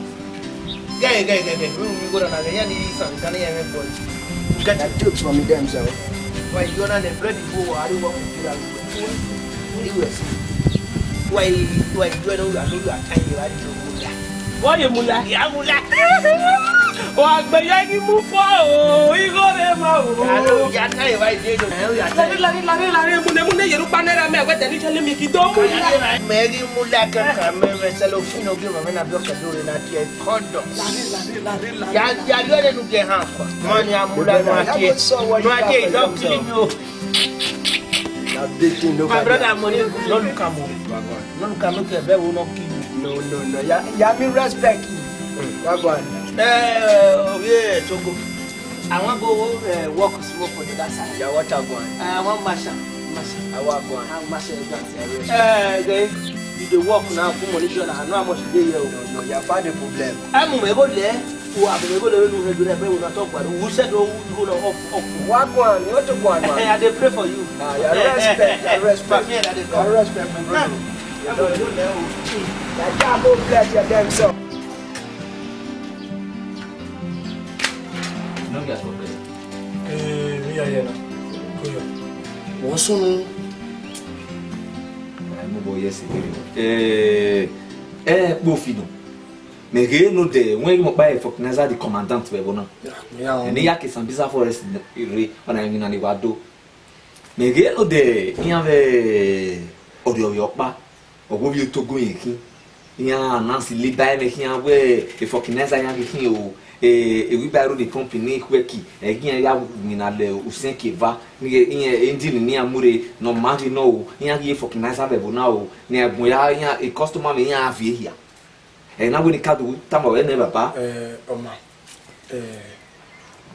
Get. We go down there. You need some. You can't boy. Get the tips from themselves. Why you gonna the bread go? I don't want to do that. Why you don't tiny right? Why you mula? Yeah, mula. Why you move forward? You go there, ma. Yeah, tiny right there. You look banana, me. What the little me kid don't. Mary mula can come and sell a fino give a man a block of doing that here. Condom. Yeah, you're going to get half. Money, I'm mula. Don't kill you. My brother, money, don't look at me. Don't come look at them, will not kill you. No. Yeah, me respect you. Yeah, Togo. I want to go walk for the other side. Yeah, what I want? I want Masha. I want one. I want Masha. You walk now, come on, I know how much they are. No, you have had a problem. I'm going to go there. Who have been able to do that, we will not talk about it. Who said, oh, you go off. What one? What to one? I pray for you. I respect my brother. You don't know. I can't go bless your damn self. No gas for this. We are here now. What's on? I'm going yesterday. Bofino. Mais rien nous de when you buy Vulcanizer the Commandant we bona. And ya que Sambisa forest on a mina Uwadiae. Mais rien nous de il y avait audio yopa. Ogo bi Togo yeki. Il y a Nancy Liba mais qui envoie le Vulcanizer ya ki o e we buy the company qui e gi ya mina le o 5 va ni engine ni amure no mari no il y a qui Vulcanizer be bona o ni agun ya e customer me ya avie here. And now when the cat will come away, never pa. Oma,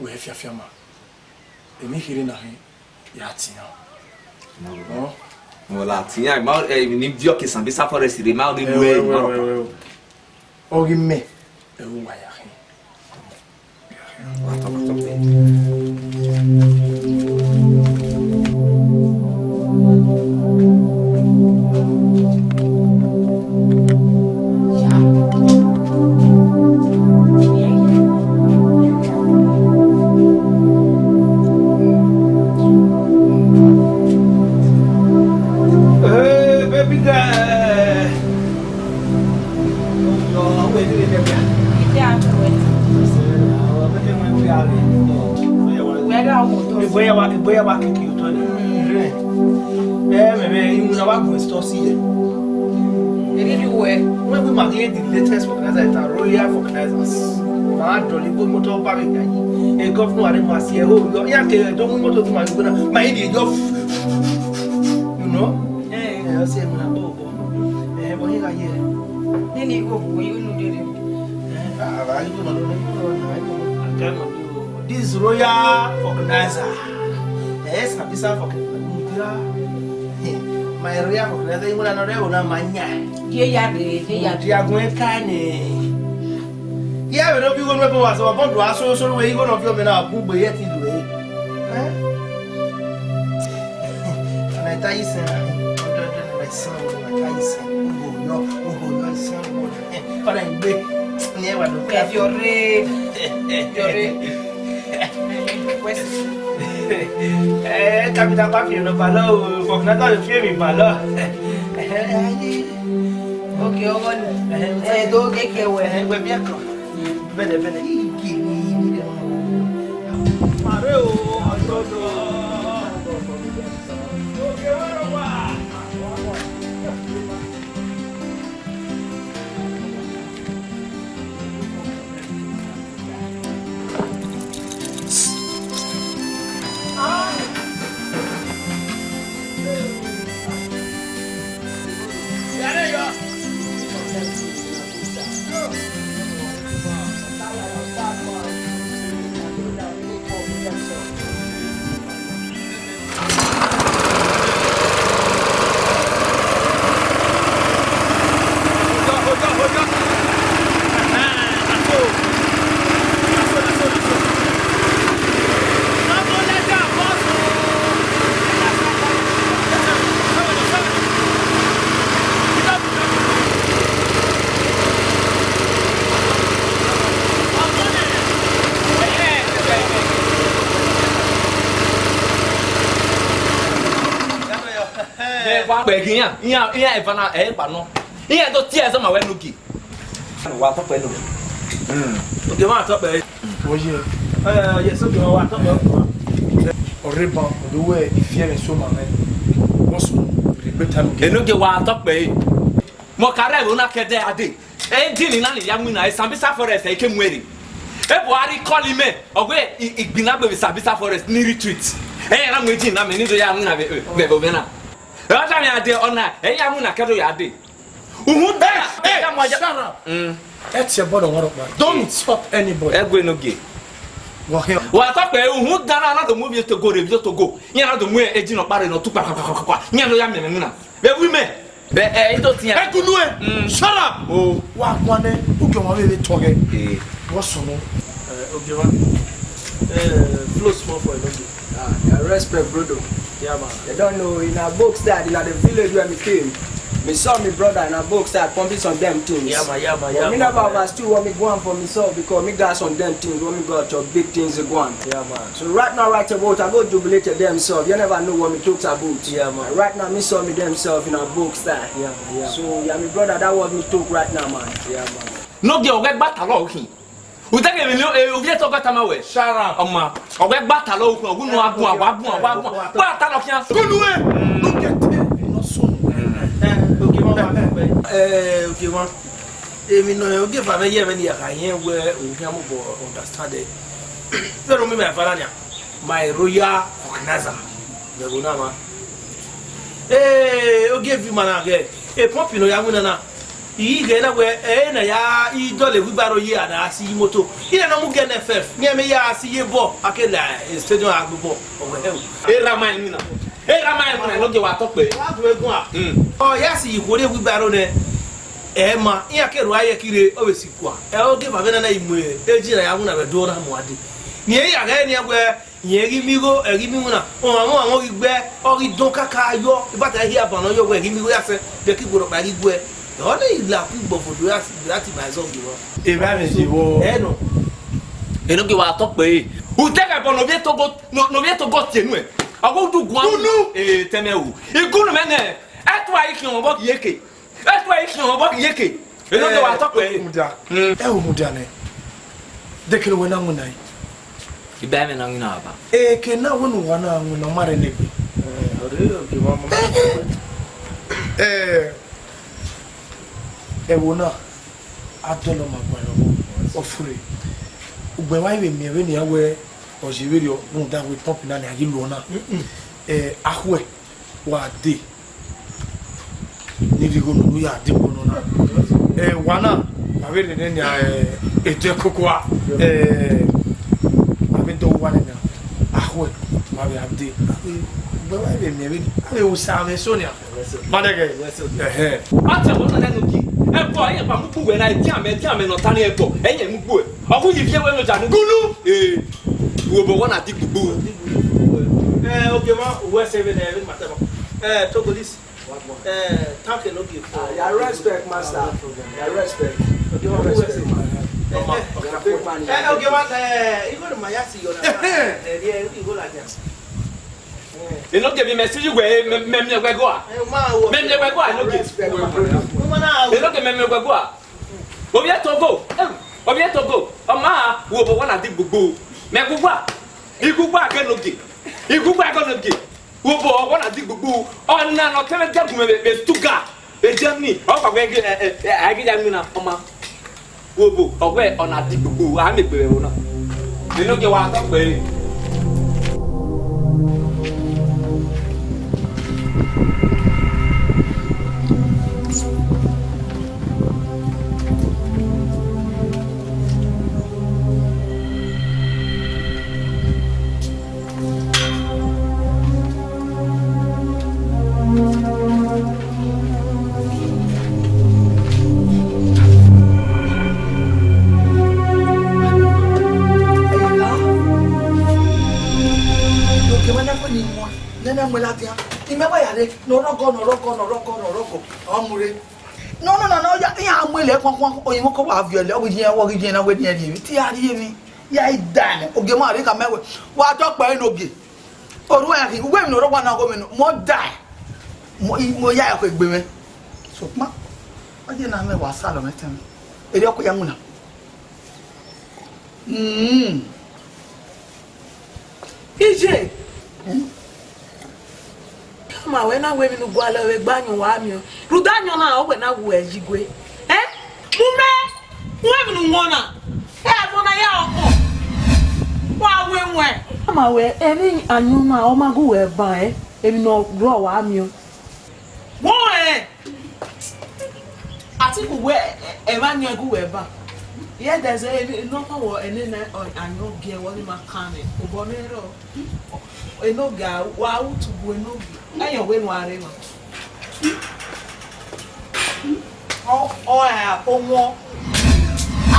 we have your firma. And me hearing a yatina. No, Latina, about a new joke is some bizarre forest, the mouth in way. Oh, give me a wire. boya wa kiki utoni. Maybe you know what we store see. Really well. When we mark the latest Vulcanizer, Royal Vulcanizers. My dolly go motor baby. A governor and must hear who you don't motor to my idiot. You know? Yeah, I say, my bobo. What you got here? Then you go for you know this is Royal Vulcanizer. Yes, I'm this Vulcanizer. My Royal Vulcanizer, you want to know mania. yeah. Dia going kane. Yeah, we don't be going to was about to ask so way you going to feel now book by yet in the way. And I tell you, son, my son, no, son, but I'm big. Never look at your red. Captain Papi, no balloon, for another feeling, balloon. Okay, don't get here when We're back. Better, give me. Mario, Beginya, iya evana pano. Iya to tia sama wenuki. Wa to penu. Okay, ma to be. Oye. Yes, okay, wa to be. Oriba, the way if you are so man. What's better? Enuge wa to be. Mo kare go na kede ade. Engine na ni yamu na Sambisa forest e kemweri. E Buhari call me. Ogwe igbina be Sambisa forest ni retreat. Na mo engine na me ni do yamu na be na. Don't stop anybody. What up? Who done another movie to go to go? You know the way agent of Barry no to you know Yamina. But we may. Shut up! Oh, what one who can only talk? What's so? Flow small for a Respect, brother. yeah, man. You don't know, in a box that in the village where me came, me saw me brother in a box that pumping some damn things. Yeah, man. Me never was still want me go on for myself because me got some damn things, when me got your big things go on. Yeah, man. So right now, right about, I go jubilate them self. You never know what me talks about. Yeah, man. Right now, me saw me themself in a box that. Yeah. So, yeah, me brother, that was me talk right now, man. Yeah, man. No girl get back along. We take a million, we get to get them away. Shut up. Or get back along, we know what Good way! Look at it. Not so. Okay, man. Me no give a year when you are here where we can understand it. Don't remember my Royal Vulcanizer. The Gunama. You give you man again. A puppy no yamuna. He get away, ya, he dolly we borrow ye and I see moto. He no get FF. Near me, I see you bo. I can lie. Instead of Agbo over hell. Hey, Ramai, look at what talk. Oh, yes, you would we borrow there. Emma, I can write a kid over Sikwa. I'll give a venana in way. Agent, I won't have a door. Near anywhere, ye give me go, give me one. Oh, I'm back, or you don't caca, but I hear upon your way. Give me the people of Baggy. Only la people for that my song. If I miss you, no. You don't give a talk by who take up on to go, no yet to go to I go to Guanu, Temeu. You go to men. That's why you can walk Yeke. That's why you can walk Yeke. You don't know what I talk by Mudiane. De que lo wena munai. Ibe me na ngina aba. Ke na wonu wana no mare ne bi. Wona adolo magwano ofure. Ugbe wa ibe mi ni awe ojiberio no da we pop na ni agilu na. Ahwe wa de. Ni digo no ya de bono na. Wana avere ne ni eto kokwa avento wana na. Ahwe wa be abde. Ugbe wa ibe mi awe o sa me sonia. Madege. Ate mo na no ki. Ebo aye pa mu buwe na ti ame no tani ebo. Enye mu buwe. Oku yi fie we no janu. Gulu. Wo bo wona di gugu. Okay, ma, we say we dey matter. Togolese. Talk no give. I respect master. I respect. Okay, ma, we say. Big man. Okay, ma, you go to my yasi you na. You go like that. You no give me message we me go a. Me go a no give. You no give me go a. Obi etogo. Obi etogo. Oma wo bo wona di gugu. Me gugu a. Igugu a ke no give. Igugu a ke no give. Wo bo wona di gugu. Ona no tele jagu me be stuka. Be Germany. O pa we agida mi na oma. Wo bo ogwe ona di gugu. A me gbe wo na. You no give wa to pe. No, ya kwa oyimo ko wa viole ogi na we ni ti ari mi ya idan oge ma re ka mewe wa to pa enoge oru ya ki we mi no ro wa na go mi no mo die mo ya ko egbe me so ma oje na me wa salo metem eri okọ ya mu na Ije ma we na we mi no gwala we gbanyu wa mi o rudanyo na o we na wo ejigwe mume we mi no na bo na ya oko wa we ma we eni anyu na o ma go we ban emi no ro wa mi o wo ati ku we e ma nyu go we ban yeah there's a no power eni na anyu ge wo ni ma kan e obo me ro enoga wa utubu enoga ayo we no are no ya omo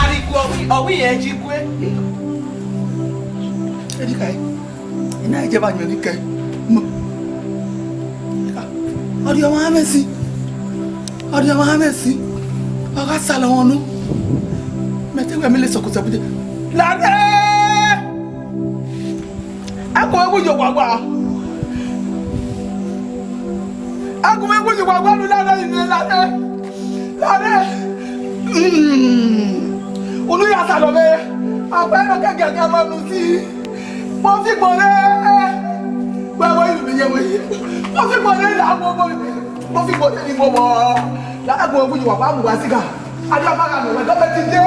arigo owi ejigwe edikai ina eje ba nyo dikai Audio Mohammed aga sala wonu mete we mi le sokoto bude lade ako ewu jo gbagba ako ewu jo gbagba lu lade olu ya salo me apero keke ka ma nu si mo fi gbore gbawo ilu mi ye mo fi gbore la mo fi gbore ni mo mo la agbo ewu jo gbagba mu wa sika adio maga mi we do be ti de